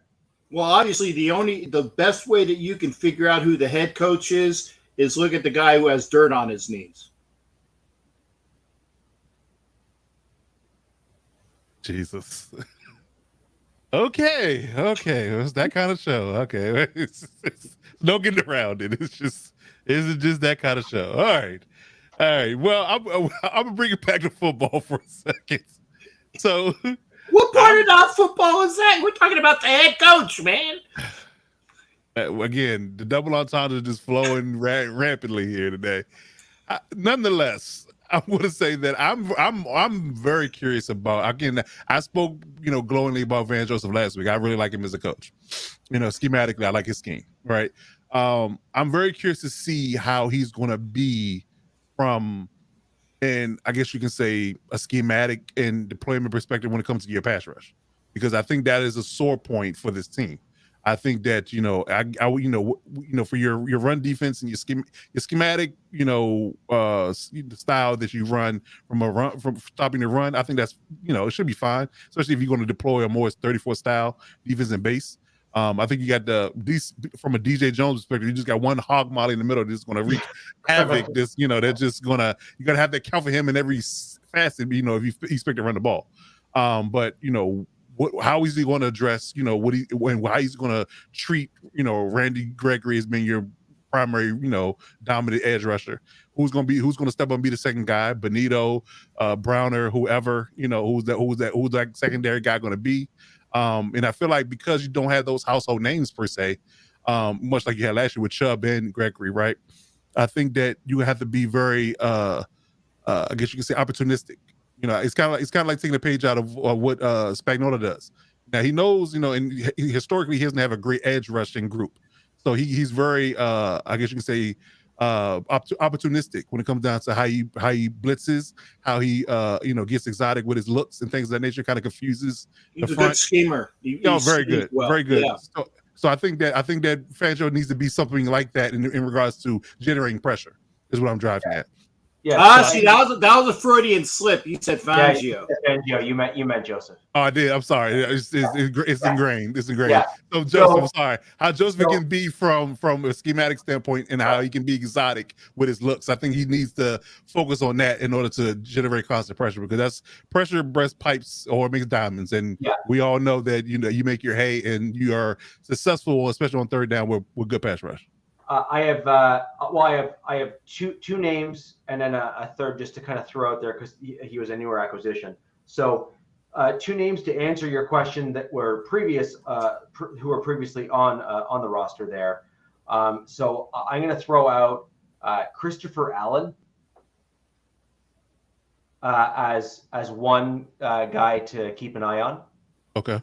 Well, obviously, the best way that you can figure out who the head coach is look at the guy who has dirt on his knees. Jesus. Okay. It was that kind of show. Okay. It's no getting around it. It's just that kind of show. All right. Well, I'm gonna bring it back to football for a second. So, what part of that football is that? We're talking about the head coach, man. Again, the double entendre is just flowing rampantly here today. Nonetheless, I want to say that I'm very curious about. Again, I spoke glowingly about Vance Joseph last week. I really like him as a coach. Schematically, I like his scheme. Right. I'm very curious to see how he's going to be from, and I guess you can say a schematic and deployment perspective when it comes to your pass rush, because I think that is a sore point for this team. I think that for your run defense and your schematic, style that you run from stopping the run, I think that's it should be fine, especially if you're going to deploy a more 34 style defense and base. I think you got from a DJ Jones perspective, you just got one hog molly in the middle that's going to wreak havoc. That's just you got to have that count for him in every facet. If you expect to run the ball, but how is he going to address, how he's going to treat, Randy Gregory as being your primary, dominant edge rusher? Who's going to step up and be the second guy? Benito, Browner, whoever, who's that secondary guy going to be? And I feel like because you don't have those household names per se, much like you had last year with Chubb and Gregory, right? I think that you have to be very, I guess you can say, opportunistic. It's kind of like taking a page out of what Spagnuolo does. Now he knows, and historically he doesn't have a great edge rushing group, so he's very, I guess you can say, opportunistic when it comes down to how he blitzes, how he gets exotic with his looks and things of that nature. Kind of confuses. He's a good schemer. Very good, well. Very good. Yeah. So I think that Fangio needs to be something like that in regards to generating pressure. Is what I'm driving at. Yeah. See, that was a Freudian slip. You said Fangio. Yeah, Fangio. You meant Joseph. Oh, I did. I'm sorry. It's ingrained. It's ingrained. Yeah. So Joseph, I'm sorry. How Joseph can be from a schematic standpoint and how he can be exotic with his looks. I think he needs to focus on that in order to generate constant pressure, because that's pressure breast pipes or makes diamonds. And we all know that you make your hay and you are successful, especially on third down with good pass rush. I have two names and then a third just to kind of throw out there because he was a newer acquisition. So two names to answer your question that were who were previously on the roster there. So I'm going to throw out Christopher Allen as one guy to keep an eye on. Okay.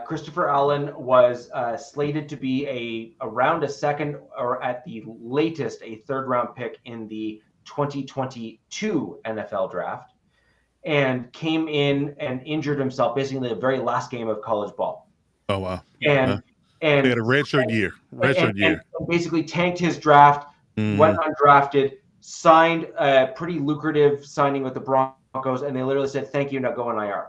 Christopher Allen was slated to be around a second or at the latest a third round pick in the 2022 NFL draft, and came in and injured himself basically the very last game of college ball. Oh wow! And he had a redshirt year. And basically tanked his draft, went undrafted, signed a pretty lucrative signing with the Broncos, and they literally said, "Thank you, now go on IR."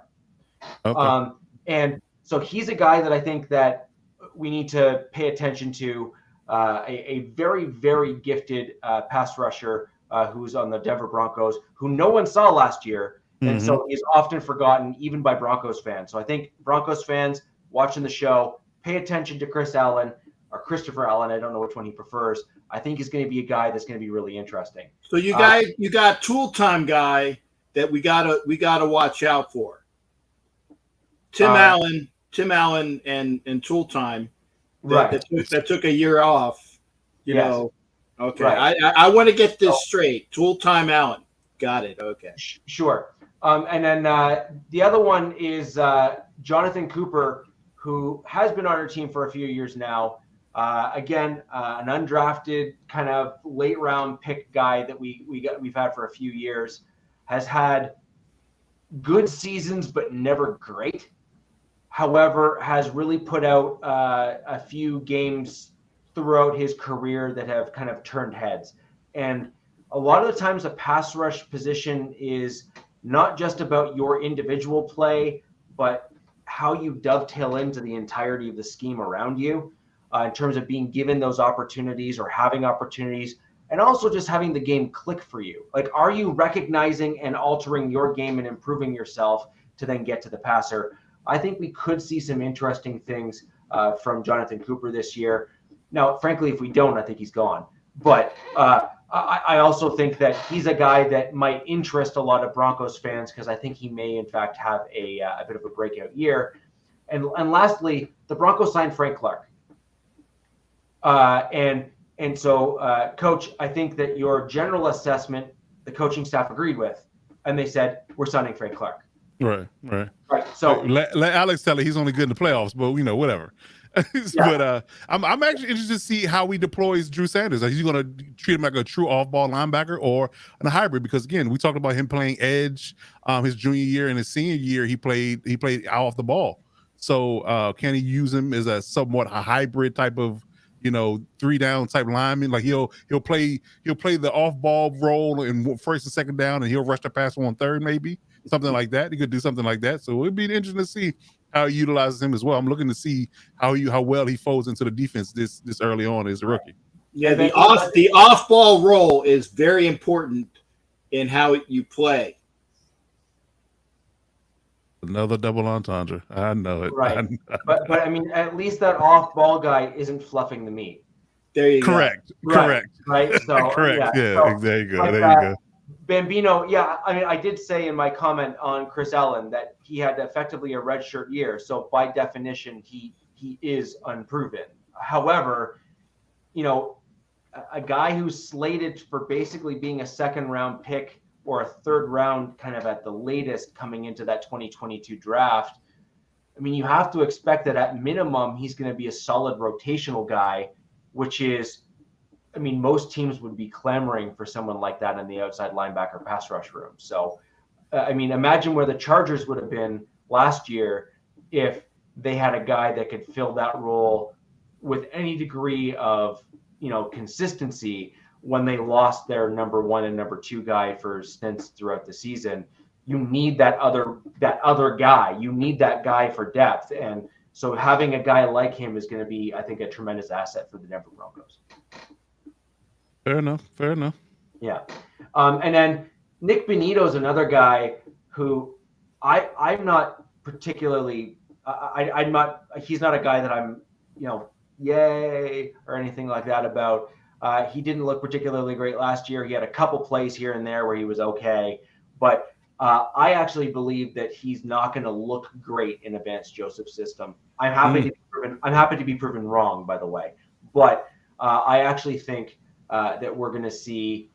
Okay. And so he's a guy that I think that we need to pay attention to, a very, very gifted pass rusher who's on the Denver Broncos, who no one saw last year. And so he's often forgotten even by Broncos fans. So I think Broncos fans watching the show, pay attention to Chris Allen or Christopher Allen. I don't know which one he prefers. I think he's going to be a guy that's going to be really interesting. So you got tool time guy that we gotta watch out for. Tim Allen and tool time, that took a year off. You know, okay. Right. I want to get this straight. Tool time Allen, got it. Okay, sure. And then the other one is Jonathan Cooper, who has been on our team for a few years now. Again, an undrafted kind of late round pick guy that we've had for a few years, has had good seasons but never great. However, has really put out a few games throughout his career that have kind of turned heads. And a lot of the times the pass rush position is not just about your individual play, but how you dovetail into the entirety of the scheme around you in terms of being given those opportunities or having opportunities, and also just having the game click for you. Like, are you recognizing and altering your game and improving yourself to then get to the passer? I think we could see some interesting things from Jonathan Cooper this year. Now, frankly, if we don't, I think he's gone. But I also think that he's a guy that might interest a lot of Broncos fans because I think he may, in fact, have a bit of a breakout year. And lastly, the Broncos signed Frank Clark. And so, Coach, I think that your general assessment, the coaching staff agreed with, and they said, we're signing Frank Clark. Right. So let Alex tell it he's only good in the playoffs, but whatever. But I'm actually interested to see how he deploys Drew Sanders. Like, he's going to treat him like a true off-ball linebacker or a hybrid, because again, we talked about him playing edge his junior year and his senior year. He played out off the ball. So can he use him as a somewhat a hybrid type of, 3-down type lineman? Like he'll play the off ball role in first and second down, and he'll rush the pass on third, maybe something like that. He could do something like that. So it'd be interesting to see how he utilizes him as well. I'm looking to see how well he folds into the defense this early on as a rookie. Yeah, the off ball role is very important in how you play. Another double entendre. I know it. Right. But I mean, at least that off-ball guy isn't fluffing the meat. There you Correct. go. Correct. Right. So correct. Yeah. So, there you go. like, there you go. Bambino. Yeah. I mean, I did say in my comment on Chris Allen that he had effectively a redshirt year. So by definition, he is unproven. However, a guy who's slated for basically being a second-round pick or a third round kind of at the latest coming into that 2022 draft, I mean, you have to expect that at minimum, he's going to be a solid rotational guy, which is, I mean, most teams would be clamoring for someone like that in the outside linebacker pass rush room. So, I mean, imagine where the Chargers would have been last year if they had a guy that could fill that role with any degree of, consistency when they lost their number 1 and number 2 guy for stints throughout the season. You need that other guy. You need that guy for depth. And so having a guy like him is going to be, I think, a tremendous asset for the Denver Broncos. Fair enough. Yeah. And then Nick Benito is another guy who I'm not particularly, he's not a guy that I'm, yay or anything like that about. He didn't look particularly great last year. He had a couple plays here and there where he was okay, but I actually believe that he's not going to look great in a Vance Joseph system. I'm happy to be proven wrong, by the way, but I actually think that we're going to see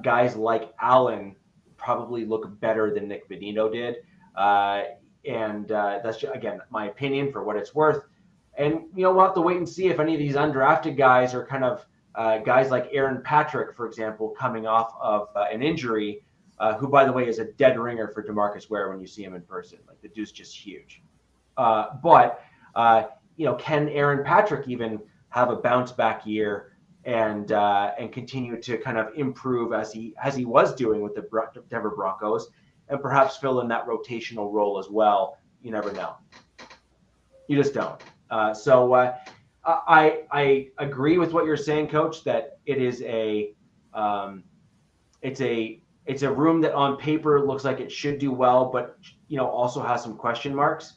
guys like Allen probably look better than Nick Benito did, and that's just, again, my opinion for what it's worth. And we'll have to wait and see if any of these undrafted guys are kind of guys like Aaron Patrick, for example, coming off of an injury, who, by the way, is a dead ringer for DeMarcus Ware when you see him in person. Like, the dude's just huge. But can Aaron Patrick even have a bounce back year and continue to kind of improve as he was doing with the Denver Broncos, and perhaps fill in that rotational role as well? You never know. You just don't. So I agree with what you're saying, Coach, that it is it's a room that on paper looks like it should do well, but also has some question marks.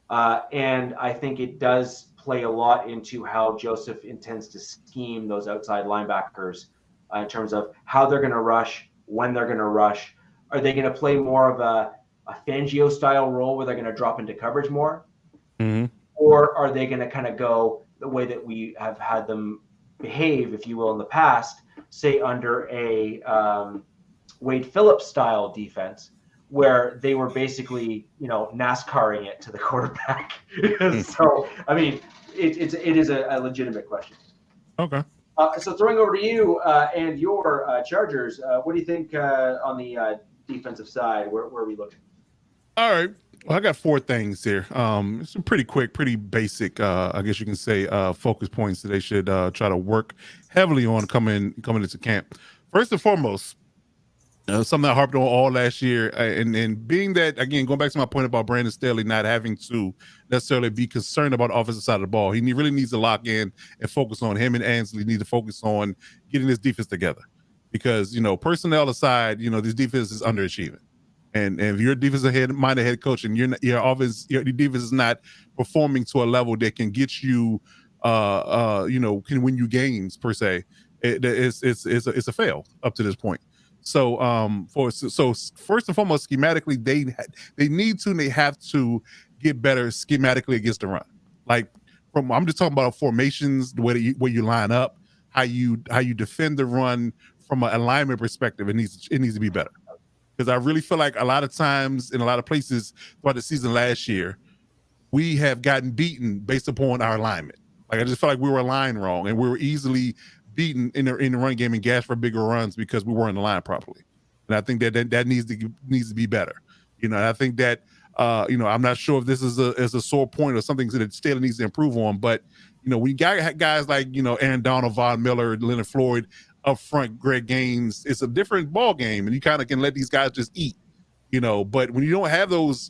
And I think it does play a lot into how Joseph intends to scheme those outside linebackers in terms of how they're going to rush, when they're going to rush. Are they going to play more of a Fangio style role where they're going to drop into coverage more? Mm-hmm. Or are they going to kind of go the way that we have had them behave, if you will, in the past, say under a Wade Phillips style defense, where they were basically, NASCARing it to the quarterback? So, I mean, it is a legitimate question. Okay. So throwing over to you and your Chargers, what do you think on the defensive side? Where are we looking? All right. Well, I got 4 things here. Some pretty quick, pretty basic, I guess you can say, focus points that they should try to work heavily on coming into camp. First and foremost, something I harped on all last year, and being that, again, going back to my point about Brandon Staley not having to necessarily be concerned about the offensive side of the ball, he really needs to lock in and focus on him, and Ansley need to focus on getting this defense together, because personnel aside, this defense is underachieving. And if you're a defensive-minded head coach and your defense is not performing to a level that can get you, can win you games per se, it's a fail up to this point. So first and foremost, schematically, they have to get better schematically against the run. Like, I'm just talking about formations, the way where you line up, how you defend the run from an alignment perspective. It needs to be better. Because I really feel like a lot of times in a lot of places throughout the season last year, we have gotten beaten based upon our alignment. Like, I just felt like we were aligned wrong, and we were easily beaten in the run game and gashed for bigger runs because we weren't aligned properly. And I think that needs to be better. I think that I'm not sure if this is a sore point or something that Staley needs to improve on. But when you got guys like Aaron Donald, Von Miller, Leonard Floyd up front, Greg Gaines, it's a different ball game, and you kind of can let these guys just eat. But when you don't have those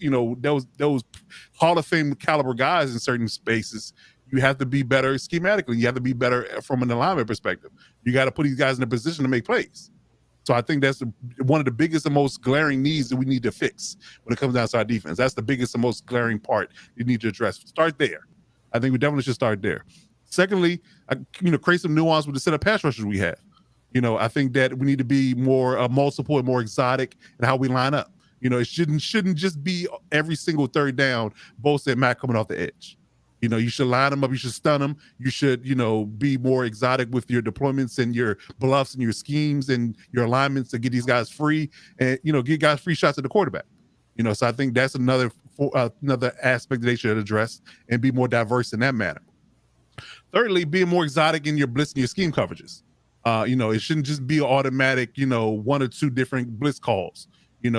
Hall of Fame caliber guys in certain spaces, you have to be better schematically. You have to be better from an alignment perspective. You got to put these guys in a position to make plays. So I think that's one of the biggest and most glaring needs that we need to fix when it comes down to our defense. That's the biggest and most glaring part you need to address. Start there. I think we definitely should start there. Secondly, create some nuance with the set of pass rushers we have. I think that we need to be more multiple and more exotic in how we line up. It shouldn't just be every single third down, Bosa and Matt coming off the edge. You should line them up. You should stun them. You should, be more exotic with your deployments and your bluffs and your schemes and your alignments to get these guys free and, get guys free shots at the quarterback. So I think that's another aspect that they should address and be more diverse in that manner. Thirdly, being more exotic in your blitz and your scheme coverages. It shouldn't just be automatic, one or two different blitz calls. Bring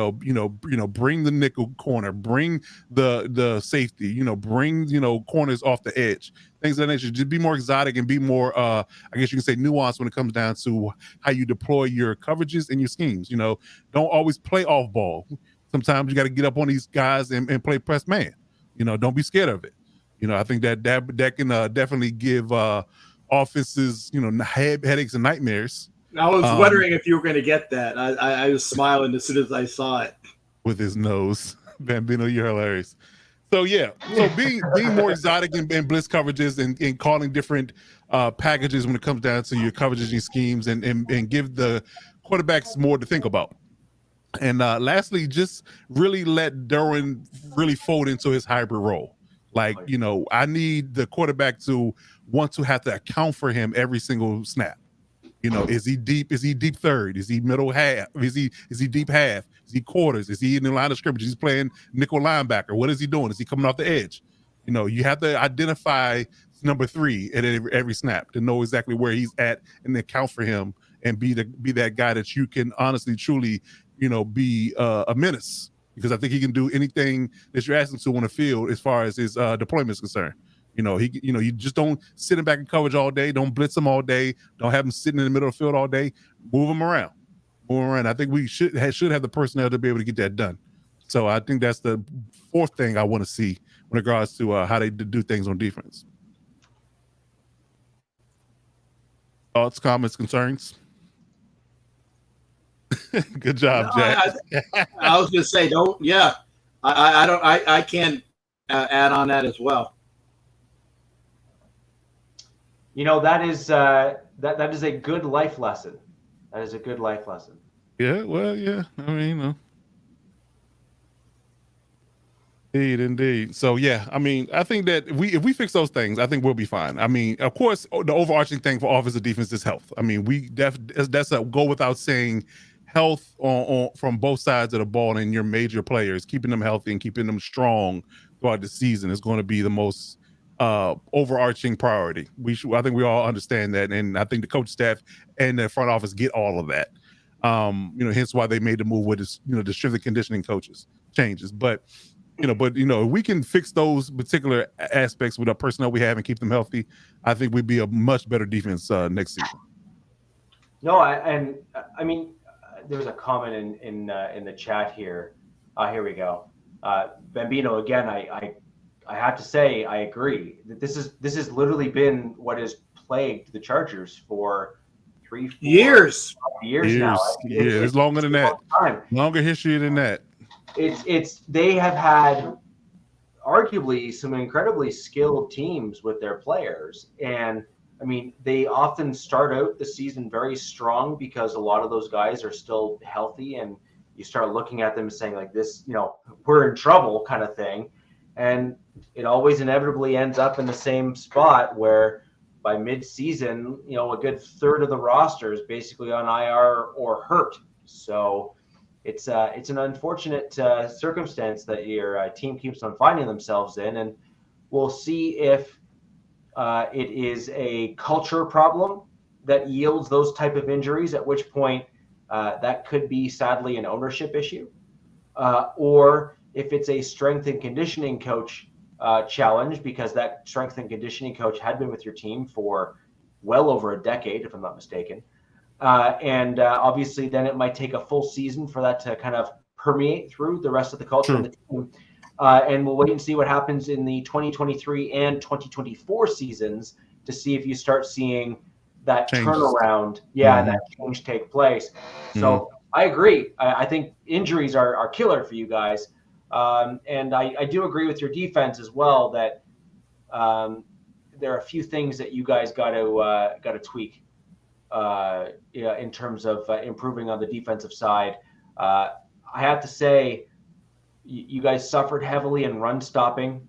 the nickel corner, bring the safety, bring, corners off the edge, things of that nature. Just be more exotic and be more, I guess you can say nuanced when it comes down to how you deploy your coverages and your schemes. Don't always play off ball. Sometimes you got to get up on these guys and play press man. Don't be scared of it. I think that can definitely give offenses, headaches and nightmares. I was wondering if you were going to get that. I was smiling as soon as I saw it. With his nose. Bambino, you're hilarious. So, yeah. So being more exotic in blitz coverages and calling different packages when it comes down to your coverages and schemes and give the quarterbacks more to think about. And lastly, just really let Derwin really fold into his hybrid role. Like, I need the quarterback to want to have to account for him every single snap. Is he deep? Is he deep third? Is he middle half? Is he deep half? Is he quarters? Is he in the line of scrimmage? He's playing nickel linebacker. What is he doing? Is he coming off the edge? You have to identify number 3 at every snap to know exactly where he's at and account for him and be that guy that you can honestly, truly, be a menace, because I think he can do anything that you're asking to on the field as far as his deployment is concerned. You just don't sit him back in coverage all day. Don't blitz him all day. Don't have him sitting in the middle of the field all day. Move him around. I think we should have the personnel to be able to get that done. So I think that's the fourth thing I want to see in regards to how they do things on defense. Thoughts, comments, concerns? Good job, Jack. I was going to say, don't. Yeah, I can add on that as well. That is that is a good life lesson. That is a good life lesson. Yeah, well, yeah. I mean, Indeed. So yeah, I mean, I think that if we fix those things, I think we'll be fine. I mean, of course, the overarching thing for offensive defense is health. I mean, that's a go without saying. Health on from both sides of the ball and your major players, keeping them healthy and keeping them strong throughout the season is going to be the most overarching priority. I think we all understand that, and I think the coach staff and the front office get all of that. Hence why they made the move with this, the strength and conditioning coaches changes. But we can fix those particular aspects with our personnel we have and keep them healthy. I think we'd be a much better defense next season. No, I mean. There's a comment in the chat here. Here we go. Bambino, again, I have to say I agree that this has literally been what has plagued the Chargers for 3-4 years now. It's longer than that. Longer history than that. They have had arguably some incredibly skilled teams with their players, and I mean, they often start out the season very strong because a lot of those guys are still healthy, and you start looking at them and saying like this, we're in trouble kind of thing. And it always inevitably ends up in the same spot where by mid-season, a good third of the roster is basically on IR or hurt. So it's an unfortunate circumstance that your team keeps on finding themselves in, and we'll see if it is a culture problem that yields those type of injuries, at which point that could be sadly an ownership issue, or if it's a strength and conditioning coach challenge, because that strength and conditioning coach had been with your team for well over a decade, if I'm not mistaken. And obviously then it might take a full season for that to kind of permeate through the rest of the culture and the team. And we'll wait and see what happens in the 2023 and 2024 seasons to see if you start seeing that turnaround, and that change take place. So I agree. I think injuries are killer for you guys. And I do agree with your defense as well that there are a few things that you guys got to tweak in terms of improving on the defensive side. I have to say, you guys suffered heavily in run stopping.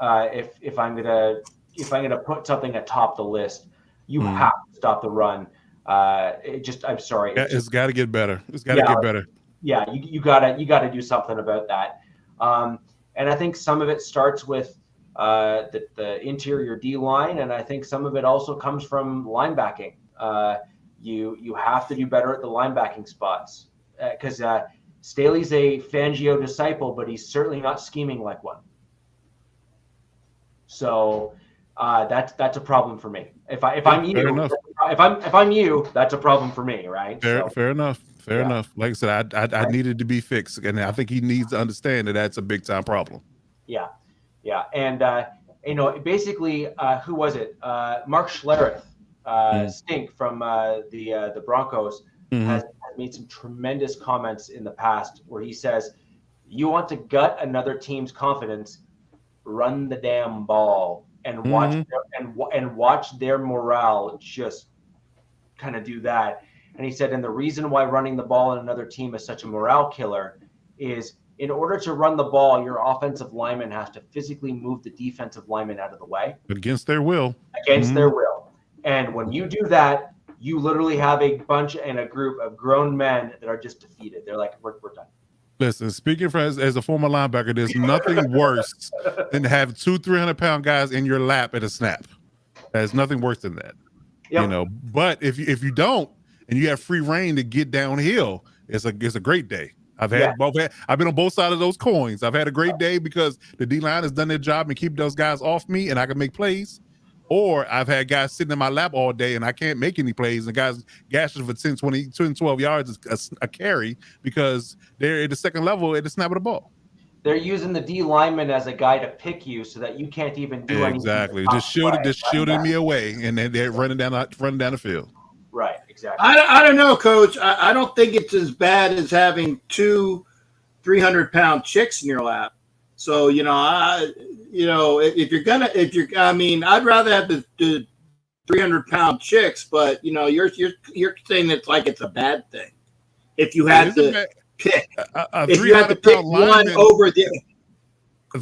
If I'm gonna put something atop the list, you have to stop the run. I'm sorry. It's got to get better. It's got to get better. Yeah, you gotta do something about that. And I think some of it starts with the interior D line, and I think some of it also comes from linebacking. You have to do better at the linebacking spots because Staley's a Fangio disciple, but he's certainly not scheming like one. So that's a problem for me. If I'm you, that's a problem for me, right? Fair enough. Fair enough. Like I said, I needed to be fixed, and I think he needs to understand that that's a big time problem. Yeah, and basically, who was it? Mark Schlereth, Stink from the Broncos, has made some tremendous comments in the past where he says, "You want to gut another team's confidence, run the damn ball and watch their morale just kind of do that." And he said, and the reason why running the ball in another team is such a morale killer is in order to run the ball, your offensive lineman has to physically move the defensive lineman out of the way. Against their will. Their will. And when you do that, you literally have a bunch and a group of grown men that are just defeated. They're like, we're done. Listen, speaking as a former linebacker, there's nothing worse than to have 300-pound guys in your lap at a snap. There's nothing worse than that. Yep. But if you don't, and you have free reign to get downhill, it's a great day. I've been on both sides of those coins. I've had a great day because the D-line has done their job and keep those guys off me and I can make plays. Or I've had guys sitting in my lap all day and I can't make any plays and guys gashing for 10, 20, 12 yards is a carry because they're at the second level at the snap of the ball. They're using the D lineman as a guy to pick you so that you can't even do anything. Exactly. Just shielding me away and then they're running down the field. Right, exactly. I don't know, Coach. I don't think it's as bad as having 2 300-pound chicks in your lap. So I'd rather have the 300-pound chicks, but you're saying it's like it's a bad thing. If you had to pick, if you had to pick one over the,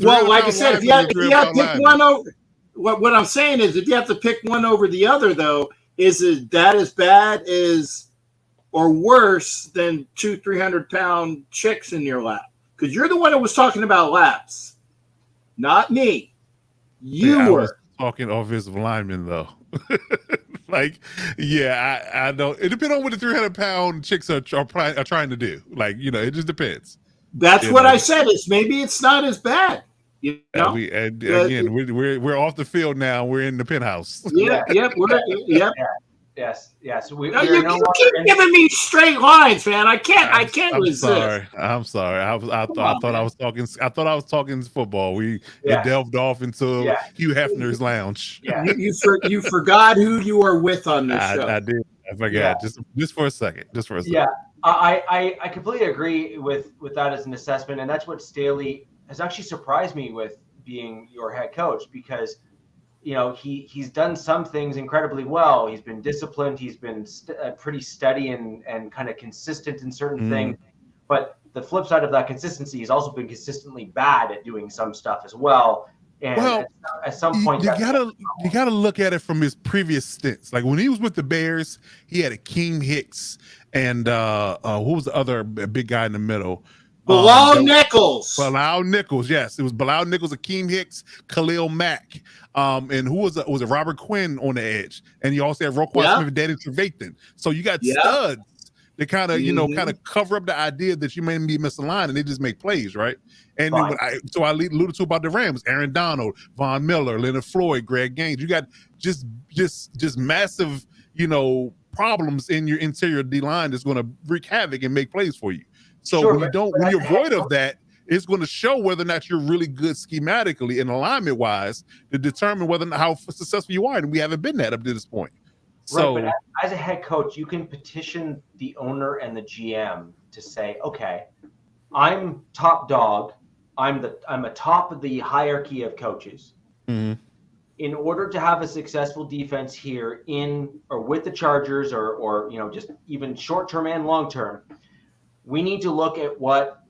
well, like I said, if you had to pick one over, what I'm saying is, if you have to pick one over the other, though. Is that as bad as or worse than 2 300-pound chicks in your lap? Because you're the one that was talking about laps, not me. You were was talking offensive linemen, though. I don't. It depends on what the 300-pound chicks are trying to do. It just depends. That's what I said. Maybe it's not as bad. Again, we're off the field now. We're in the penthouse. Yes. You keep giving me straight lines, man. I can't resist. I'm sorry. I thought I was talking football. We delved off into Hugh Hefner's lounge. Yeah. You forgot who you were with on this show. I did. I forgot. Just for a second. Yeah. I completely agree with that as an assessment, and that's what Staley has actually surprised me with being your head coach because, he's done some things incredibly well. He's been disciplined. He's been pretty steady and kind of consistent in certain things. But the flip side of that consistency, he's also been consistently bad at doing some stuff as well. And at some point, you gotta look at it from his previous stints. Like when he was with the Bears, he had Akeem Hicks and who was the other big guy in the middle? Bilal Nichols. Bilal Nichols, yes. It was Bilal Nichols, Akeem Hicks, Khalil Mack. And who was it? Robert Quinn on the edge. And you also had Roquan Smith and Danny Trevathan. So you got studs They kind of, kind of cover up the idea that you may be misaligned, and they just make plays, right? And then I alluded to about the Rams: Aaron Donald, Von Miller, Leonard Floyd, Greg Gaines. You got just massive, problems in your interior D line that's going to wreak havoc and make plays for you. So when you're void of that, it's going to show whether or not you're really good schematically and alignment wise to determine whether or not how successful you are. And we haven't been that up to this point. So, right, but as a head coach, you can petition the owner and the GM to say, okay, I'm top dog. I'm a top of the hierarchy of coaches. Mm-hmm. In order to have a successful defense here in or with the Chargers or just even short-term and long-term, we need to look at what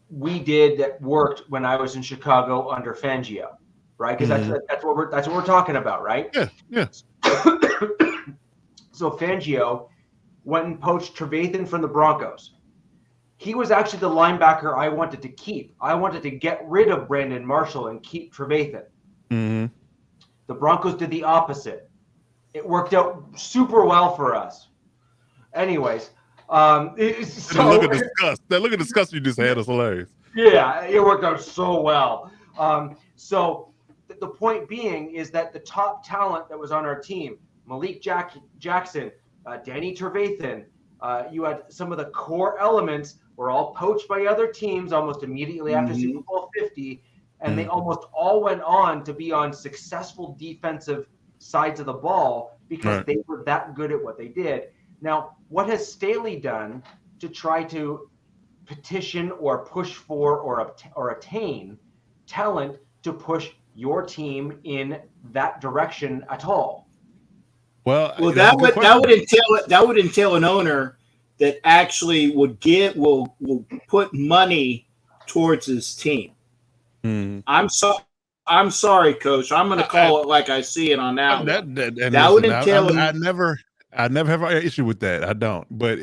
we did that worked when I was in Chicago under Fangio, right? Because that's what we're talking about, right? Yeah. So Fangio went and poached Trevathan from the Broncos. He was actually the linebacker I wanted to keep. I wanted to get rid of Brandon Marshall and keep Trevathan. Mm-hmm. The Broncos did the opposite. It worked out super well for us. Anyways, look at disgust. That look at disgust you just had us hilarious. Yeah, it worked out so well. So the point being is that the top talent that was on our team, Malik Jackson, Danny Trevathan, you had some of the core elements were all poached by other teams almost immediately after Super Bowl 50, and they almost all went on to be on successful defensive sides of the ball because they were that good at what they did. Now, what has Staley done to try to petition or push for or attain talent to push your team in that direction at all? Well, that would entail an owner that actually will put money towards his team. I'm sorry, Coach. I'm going to call it like I see it on that. That would entail. I never have an issue with that. I don't. But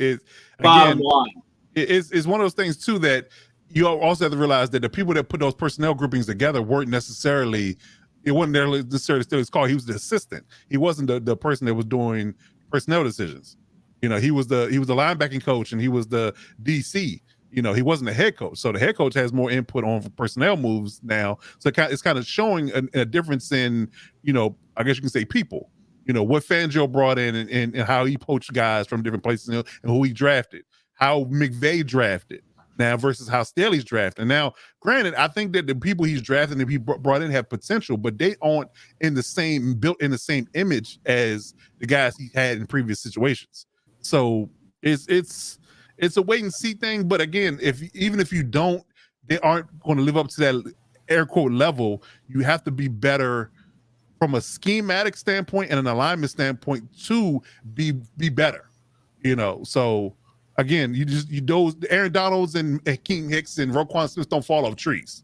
bottom line, it's one of those things too that you also have to realize that the people that put those personnel groupings together weren't necessarily. It wasn't necessarily still his call. He was the assistant. He wasn't the person that was doing personnel decisions. He was the linebacking coach and he was the DC. He wasn't the head coach. So the head coach has more input on personnel moves now. So it's kind of showing a difference in, I guess you can say people. What Fangio brought in and how he poached guys from different places and who he drafted, how McVay drafted. Now versus how Staley's drafting. Now, granted, I think that the people he's drafting and he brought in have potential, but they aren't built in the same image as the guys he had in previous situations. So it's a wait and see thing. But again, even if you don't, they aren't going to live up to that air quote level. You have to be better from a schematic standpoint and an alignment standpoint to be better. So. Again, those Aaron Donalds and King Hicks and Roquan Smith don't fall off trees.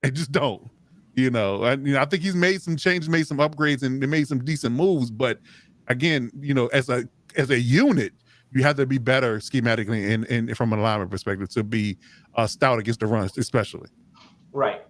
They just don't. I think he's made some changes, made some upgrades, and they made some decent moves. But again, as a unit, you have to be better schematically and from an alignment perspective to be stout against the runs, especially. Right.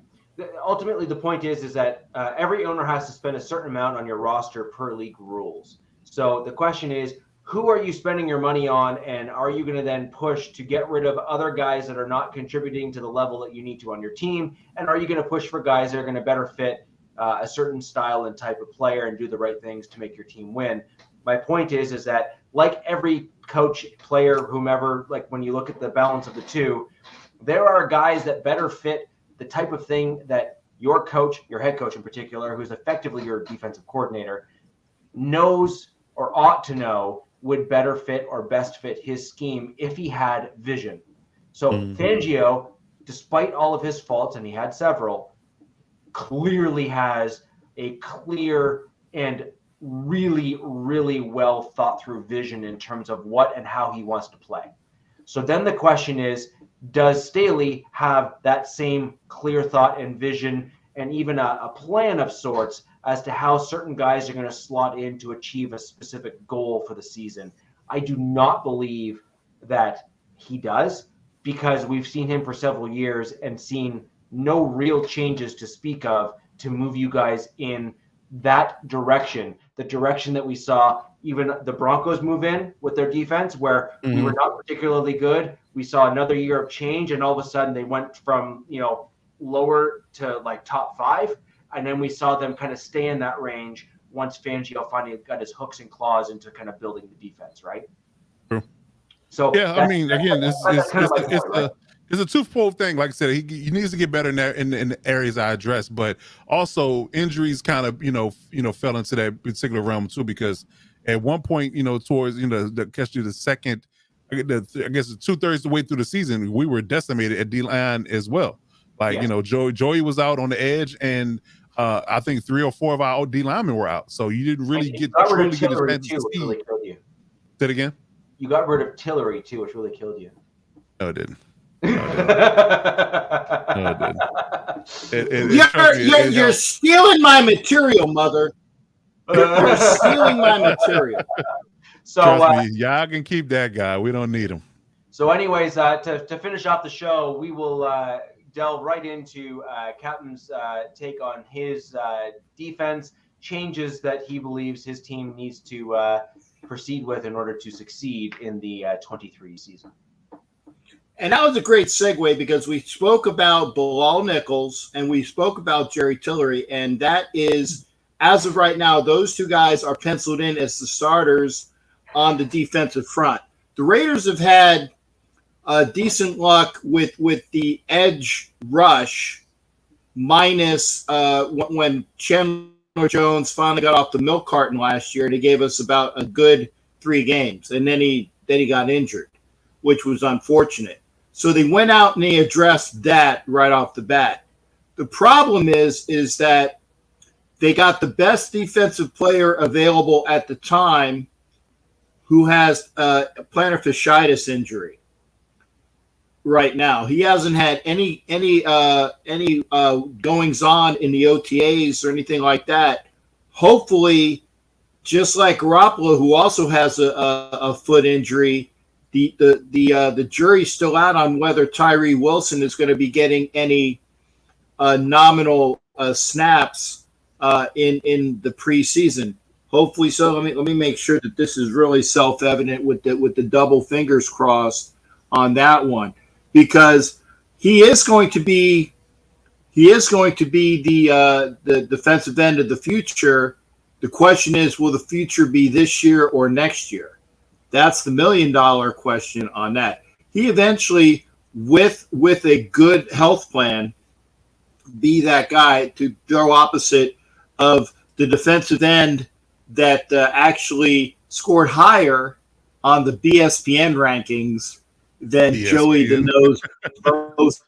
Ultimately, the point is that every owner has to spend a certain amount on your roster per league rules. So the question is, who are you spending your money on, and are you going to then push to get rid of other guys that are not contributing to the level that you need to on your team? And are you going to push for guys that are going to better fit a certain style and type of player and do the right things to make your team win? My point is that like every coach, player, whomever, like when you look at the balance of the two, there are guys that better fit the type of thing that your coach, your head coach in particular, who's effectively your defensive coordinator, knows or ought to know would better fit or best fit his scheme if he had vision. So Fangio, despite all of his faults, and he had several, clearly has a clear and really, really well thought through vision in terms of what and how he wants to play. So then the question is, does Staley have that same clear thought and vision and even a plan of sorts as to how certain guys are going to slot in to achieve a specific goal for the season? I do not believe that he does, because we've seen him for several years and seen no real changes to speak of to move you guys in that direction. the direction that we saw even the Broncos move in with their defense, where we were not particularly good. We saw another year of change, and all of a sudden they went from, lower to like top 5. And then we saw them kind of stay in that range once Fangio finally got his hooks and claws into kind of building the defense, right? True. So yeah, I mean, again, it's a twofold thing. Like I said, he needs to get better in the areas I addressed, but also injuries kind of fell into that particular realm too, because at one point, towards the second, I guess 2/3 the way through the season, we were decimated at D-line as well. Like Joey was out on the edge, and I think 3 or 4 of our D linemen were out, so you didn't really get truly get his fantasy speed. Really killed you. Say it again. You got rid of Tillery too, which really killed you. No, it didn't. You're stealing my material, mother. You're stealing my material. So trust me, y'all can keep that guy. We don't need him. So, anyways, to finish off the show, we will delve right into Captain's take on his defense changes that he believes his team needs to proceed with in order to succeed in the 23 season. And that was a great segue, because we spoke about Bilal Nichols and we spoke about Jerry Tillery, and that is, as of right now, those 2 guys are penciled in as the starters on the defensive front. The Raiders have had decent luck with the edge rush, minus when Chandler Jones finally got off the milk carton last year, and he gave us about a good 3 games, and then he got injured, which was unfortunate. So they went out and they addressed that right off the bat. The problem is that they got the best defensive player available at the time, who has a plantar fasciitis injury right now. He hasn't had any goings on in the OTAs or anything like that. Hopefully, just like Garoppolo, who also has a foot injury, the jury's still out on whether Tyree Wilson is going to be getting any nominal snaps in the preseason. Hopefully so. Let me make sure that this is really self-evident with the double fingers crossed on that one, because he is going to be the defensive end of the future. The question is, will the future be this year or next year? That's the $1 million question on that. He eventually, with a good health plan, be that guy to throw opposite of the defensive end that actually scored higher on the BSPN rankings than Joey the Nose Bosa.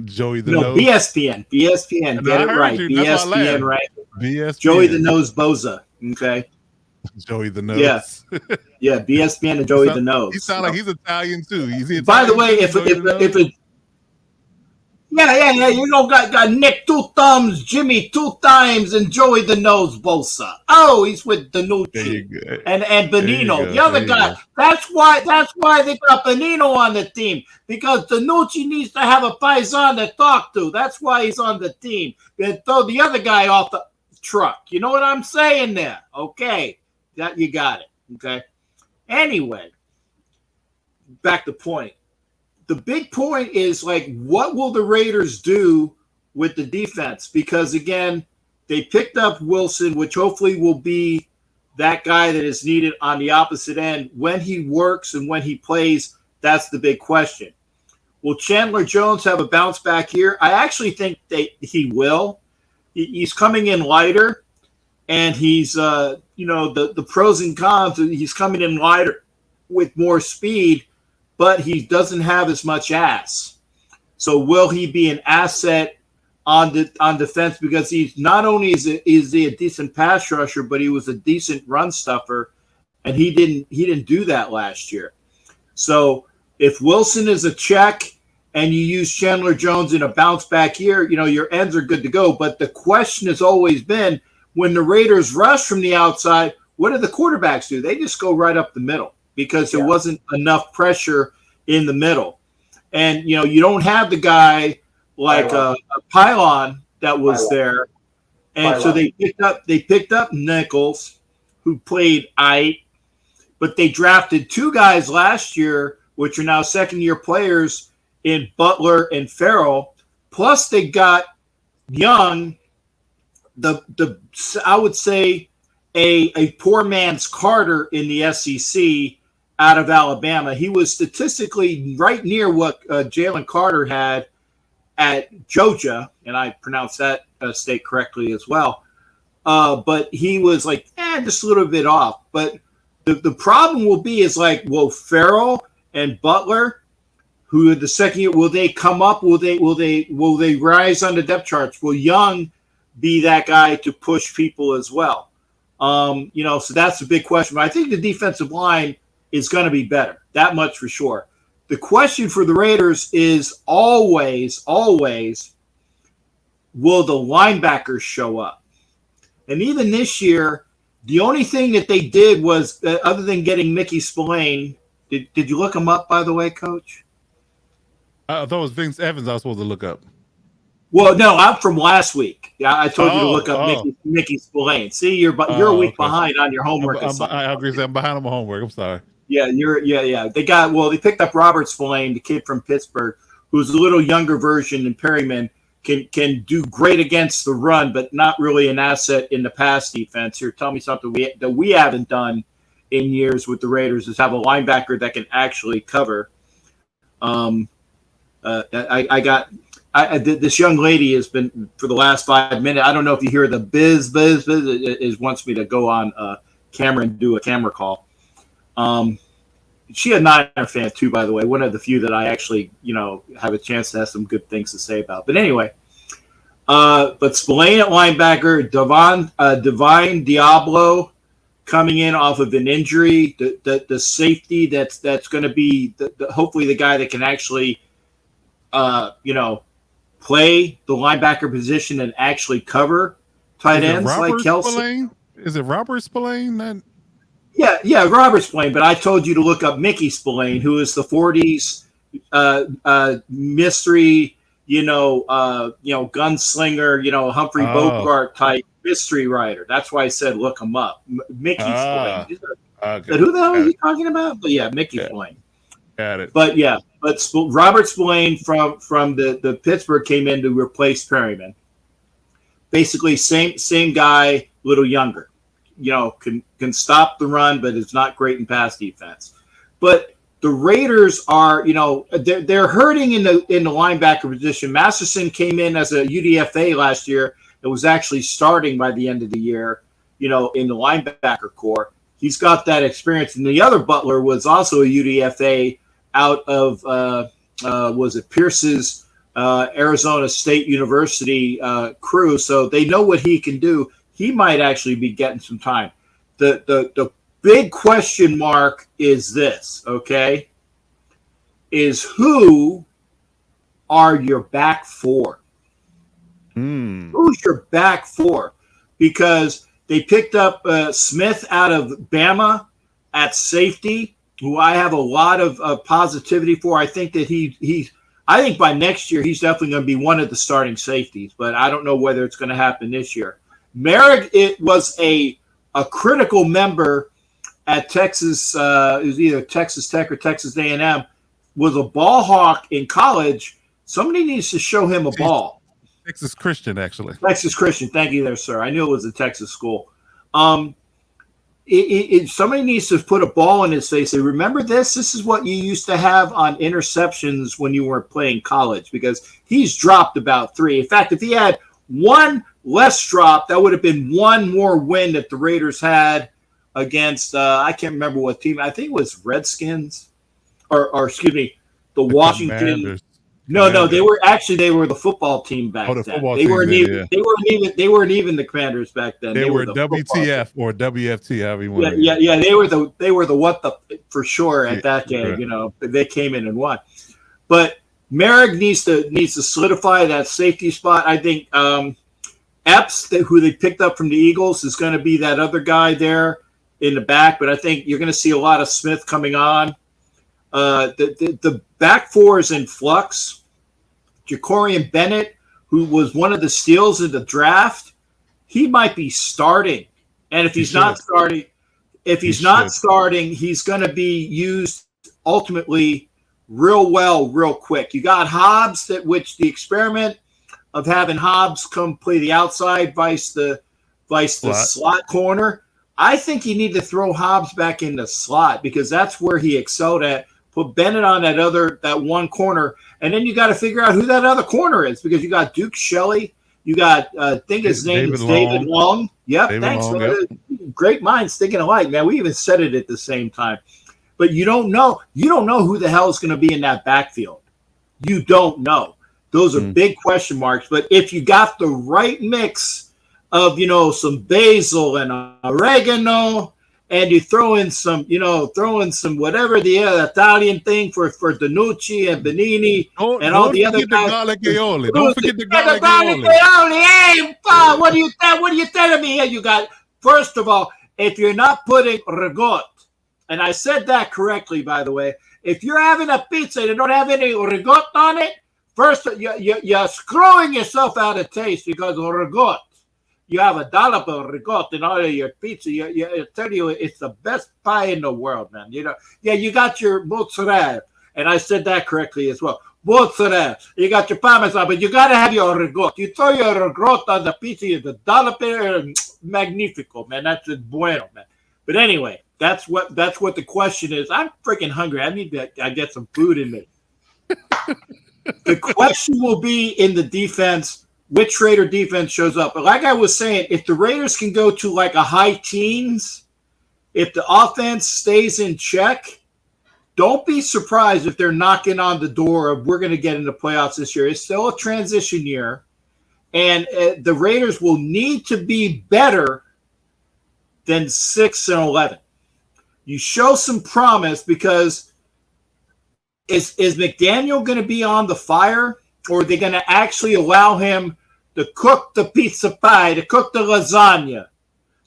Joey the Nose. BSPN. Get it right. BSPN ranking. Joey the Nose Bosa. Okay. Joey the Nose. Yes. Yeah, BSPN and Joey the Nose. He sounds like he's Italian too. By the way, if it got Nick 2 thumbs, Jimmy 2 times, and Joey the Nose Bosa. Oh, he's with Danucci and Benino, the other guy. That's why they got Benino on the team, because Danucci needs to have a paisan to talk to. That's why he's on the team. And throw the other guy off the truck. You know what I'm saying there? Okay, that you got it. Okay. Anyway, back to point. The big point is, like, what will the Raiders do with the defense? Because, again, they picked up Wilson, which hopefully will be that guy that is needed on the opposite end. When he works and when he plays, that's the big question. Will Chandler Jones have a bounce back here? I actually think he will. He's coming in lighter, and he's, the pros and cons, he's coming in lighter with more speed, but he doesn't have as much ass. So will he be an asset on defense? Because he's not only is he a decent pass rusher, but he was a decent run stuffer, and he didn't do that last year. So if Wilson is a check and you use Chandler Jones in a bounce back year, your ends are good to go. But the question has always been, when the Raiders rush from the outside, what do the quarterbacks do? They just go right up the middle, because there wasn't enough pressure in the middle. And, you don't have the guy like a Pylon that was there. And so they picked up Nichols, who played but they drafted 2 guys last year, which are now second-year players in Butler and Farrell. Plus, they got young, I would say a poor man's Carter in the SEC out of Alabama. He was statistically right near what Jalen Carter had at Georgia, and I pronounced that state correctly as well. But he was like, just a little bit off. But the problem will be is like, will Farrell and Butler, who are the second year, will they come up? Will they rise on the depth charts? Will Young be that guy to push people as well? So that's a big question. But I think the defensive line is going to be better. That much for sure. The question for the Raiders is always, will the linebackers show up? And even this year, the only thing that they did was, other than getting Mickey Spillane, did you look him up, by the way, Coach? I thought it was Vince Evans I was supposed to look up. Well, no, I'm from last week. Yeah, I told you to look up Mickey Spillane. See, you're a week behind on your homework. I agree. I'm behind on my homework. I'm sorry. Yeah, they picked up Robert Spillane, the kid from Pittsburgh, who's a little younger version than Perryman, can do great against the run, but not really an asset in the pass defense. Here, tell me something that we haven't done in years with the Raiders is have a linebacker that can actually cover. This young lady has been for the last 5 minutes. I don't know if you hear the biz wants me to go on camera and do a camera call. She a Niner fan too, by the way. One of the few that I actually, have a chance to have some good things to say about. But anyway, but Spillane at linebacker, Divine Diablo coming in off of an injury. The safety that's going to be hopefully the guy that can actually, play the linebacker position and actually cover tight ends like Kelce. Spillane? Is it Robert Spillane? Yeah, Robert Spillane. But I told you to look up Mickey Spillane, who is the 40s mystery, gunslinger, Humphrey Bogart type mystery writer. That's why I said look him up. Mickey Spillane. Okay. Who the hell are you talking about? But yeah, Mickey Spillane. Got it. But yeah, Robert Spillane from the Pittsburgh came in to replace Perryman. Basically, same guy, a little younger. Can stop the run, but is not great in pass defense. But the Raiders are, they're hurting in the linebacker position. Masterson came in as a UDFA last year and was actually starting by the end of the year, in the linebacker core. He's got that experience. And the other Butler was also a UDFA out of, was it Pierce's Arizona State University crew. So they know what he can do. He might actually be getting some time. The big question mark is this, okay? Is who are your back four? Who's your back four? Because they picked up Smith out of Bama at safety, who I have a lot of positivity for. I think that I think by next year he's definitely going to be one of the starting safeties, but I don't know whether it's going to happen this year. Merrick, it was a critical member at Texas. It was either Texas Tech or Texas A&M. Was a ball hawk in college. Somebody needs to show him a ball. Texas Christian, actually. Texas Christian. Thank you there, sir. I knew it was a Texas school. Somebody needs to put a ball in his face. Say, remember this? This is what you used to have on interceptions when you were playing college, because he's dropped about 3. In fact, if he had one less drop, that would have been one more win that the Raiders had against, I can't remember what team. I think it was Redskins or excuse me, the Washington. Commanders. No, they were the football team back then. They weren't even the Commanders back then. They were WTF or WFT, however you want. Yeah. They were the what the for sure at that game. Right. They came in and won. But Merrick needs to solidify that safety spot. I think Epps, who they picked up from the Eagles, is going to be that other guy there in the back. But I think you're going to see a lot of Smith coming on. The back four is in flux. Jacorian Bennett, who was one of the steals in the draft, he might be starting. And if he's not starting, if he's not starting, he's going to be used ultimately real well, real quick. You got Hobbs, which the experiment of having Hobbs come play the outside vice the slot corner. I think you need to throw Hobbs back in the slot because that's where he excelled at. Put Bennett on that one corner, and then you got to figure out who that other corner is because you got Duke Shelley. You got, I think his name is David Long. Yep, David thanks. Long, yep. Great minds thinking alike, man. We even said it at the same time. But you don't know. You don't know who the hell is going to be in that backfield. You don't know. Those are big question marks. But if you got the right mix of, some basil and oregano, and you throw in some whatever the Italian thing for Danucci and Benini and all the other guys. Don't forget the garlic aioli. Hey, what are you telling me here? You got, first of all, if you're not putting ricotta, and I said that correctly, by the way, if you're having a pizza and you don't have any ricotta on it, first you're screwing yourself out of taste because of ricotta. You have a dollop of ricotta in all of your pizza. I tell you, it's the best pie in the world, man. You got your mozzarella, and I said that correctly as well. Mozzarella. You got your parmesan, but you got to have your ricotta. You throw your ricotta on the pizza, the dollop there, magnifico, man. That's just bueno, man. But anyway, that's what the question is. I'm freaking hungry. I get some food in me. The question will be in the defense. Which Raider defense shows up? But like I was saying, if the Raiders can go to like a high teens, if the offense stays in check, don't be surprised if they're knocking on the door of we're going to get into playoffs this year. It's still a transition year, and the Raiders will need to be better than 6-11. You show some promise because is McDaniel going to be on the fire? Or are they going to actually allow him to cook the pizza pie, to cook the lasagna,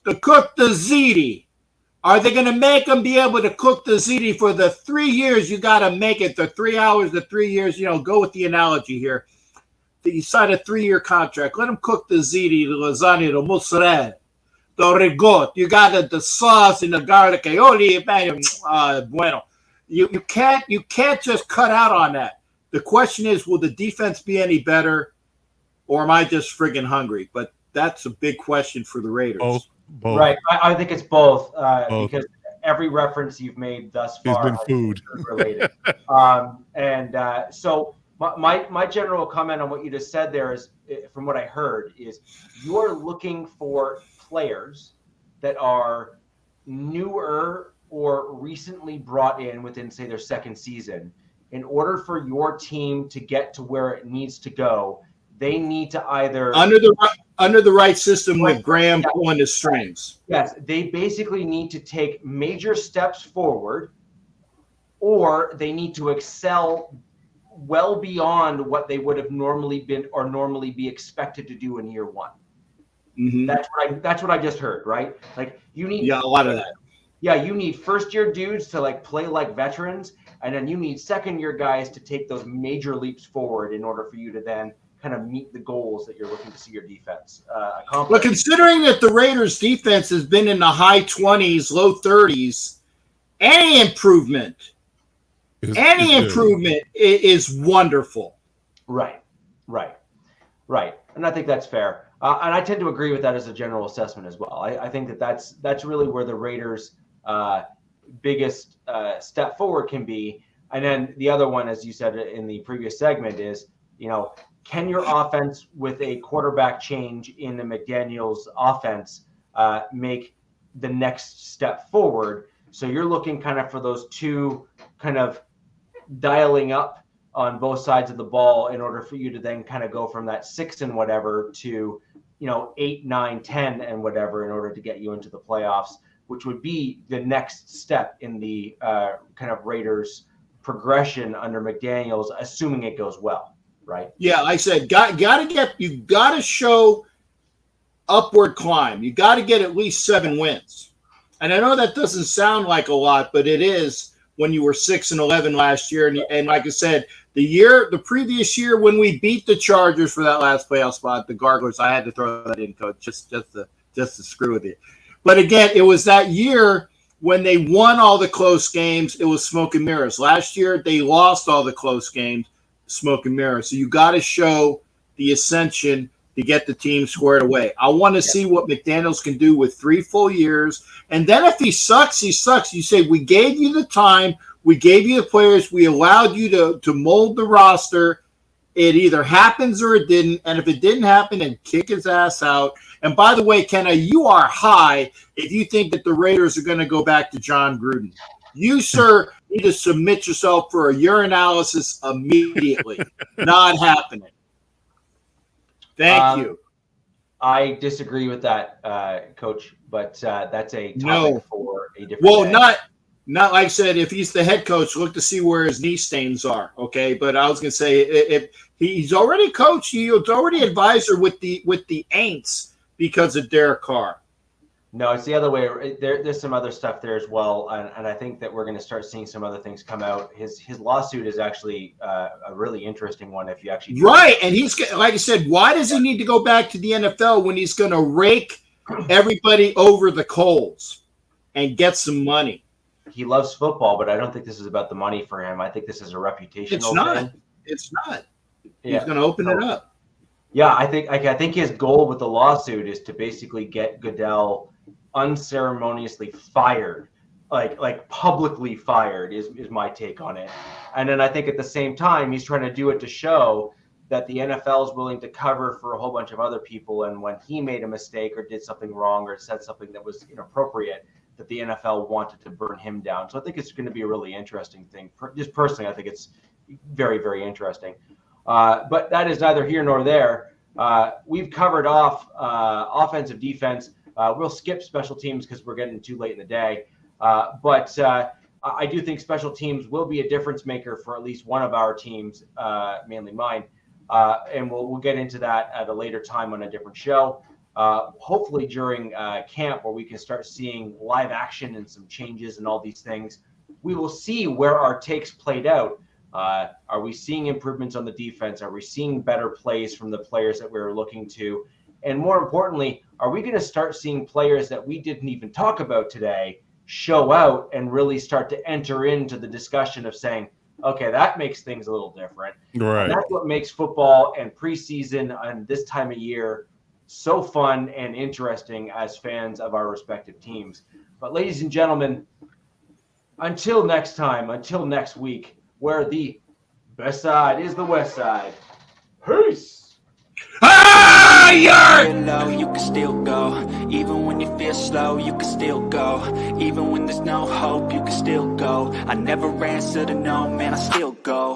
to cook the ziti? Are they going to make him be able to cook the ziti for the 3 years? You got to make it the 3 hours, the 3 years. Go with the analogy here. You sign a 3-year contract. Let him cook the ziti, the lasagna, the mozzarella, the ricotta. You got the sauce and the garlic aioli. Bueno. You can't just cut out on that. The question is, will the defense be any better, or am I just friggin' hungry? But that's a big question for the Raiders. Both. Right. I think it's both, because every reference you've made thus far has been food related. So my general comment on what you just said there is, from what I heard, is you are looking for players that are newer or recently brought in within, say, their second season. In order for your team to get to where it needs to go, they need to either under the right system with Graham pulling the strings. Yes, they basically need to take major steps forward, or they need to excel well beyond what they would have normally been or normally be expected to do in year one. Mm-hmm. That's what I just heard, right? Like you need a lot of that. Yeah, you need first-year dudes to play like veterans, and then you need second-year guys to take those major leaps forward in order for you to then kind of meet the goals that you're looking to see your defense accomplish. But considering that the Raiders' defense has been in the high 20s, low 30s, any improvement is wonderful. Right. And I think that's fair. And I tend to agree with that as a general assessment as well. I think that's really where the Raiders' biggest step forward can be. And then the other one, as you said in the previous segment, is, can your offense with a quarterback change in the McDaniels offense make the next step forward? So you're looking kind of for those two kind of dialing up on both sides of the ball in order for you to then kind of go from that 6 and whatever to 8, 9, 10 and whatever in order to get you into the playoffs, which would be the next step in the kind of Raiders progression under McDaniels, assuming it goes well, right? Yeah, like I said, you got to show upward climb. You got to get at least 7 wins. And I know that doesn't sound like a lot, but it is when you were 6-11 last year. And like I said, the previous year when we beat the Chargers for that last playoff spot, the Garglers, I had to throw that in, Coach, just to screw with you. But again, it was that year when they won all the close games, it was smoke and mirrors. Last year, they lost all the close games, smoke and mirrors. So you got to show the ascension to get the team squared away. I want to see what McDaniels can do with 3 full years. And then if he sucks, he sucks. You say, we gave you the time. We gave you the players. We allowed you to mold the roster. It either happens or it didn't. And if it didn't happen, then kick his ass out. And by the way, Kenna, you are high if you think that the Raiders are going to go back to John Gruden. You, sir, need to submit yourself for a urinalysis immediately. Not happening. Thank you. I disagree with that, Coach, but that's a topic for a different day. Not like I said, if he's the head coach, look to see where his knee stains are, okay? But I was going to say, if he's already coached, he's already advisor with the Aints because of Derek Carr. No, it's the other way. There's some other stuff there as well, and I think that we're going to start seeing some other things come out. His lawsuit is actually a really interesting one if you actually right. And he's, like I said, why does he need to go back to the NFL when he's going to rake everybody over the coals and get some money? He loves football, but I don't think this is about the money for him. I think this is a reputational thing. It's not. He's going to open it up. Yeah, I think his goal with the lawsuit is to basically get Goodell unceremoniously fired, like publicly fired is my take on it. And then I think at the same time he's trying to do it to show that the NFL is willing to cover for a whole bunch of other people, and when he made a mistake or did something wrong or said something that was inappropriate, that the NFL wanted to burn him down. So I think it's going to be a really interesting thing. Just personally, I think it's very, very interesting. But that is neither here nor there. We've covered off offensive, defense. We'll skip special teams because we're getting too late in the day. But I do think special teams will be a difference maker for at least one of our teams, mainly mine. And we'll get into that at a later time on a different show. Hopefully during camp, where we can start seeing live action and some changes and all these things. We will see where our takes played out. Are we seeing improvements on the defense? Are we seeing better plays from the players that we're looking to? And more importantly, are we going to start seeing players that we didn't even talk about today show out and really start to enter into the discussion of saying, okay, that makes things a little different. Right. And that's what makes football and preseason and this time of year so fun and interesting as fans of our respective teams. But ladies and gentlemen, until next time, until next week, where the best side is the west side. Peace. Low, you can still go. Even when you feel slow, you can still go. Even when there's no hope, you can still go. I never answer to no, man, I still go.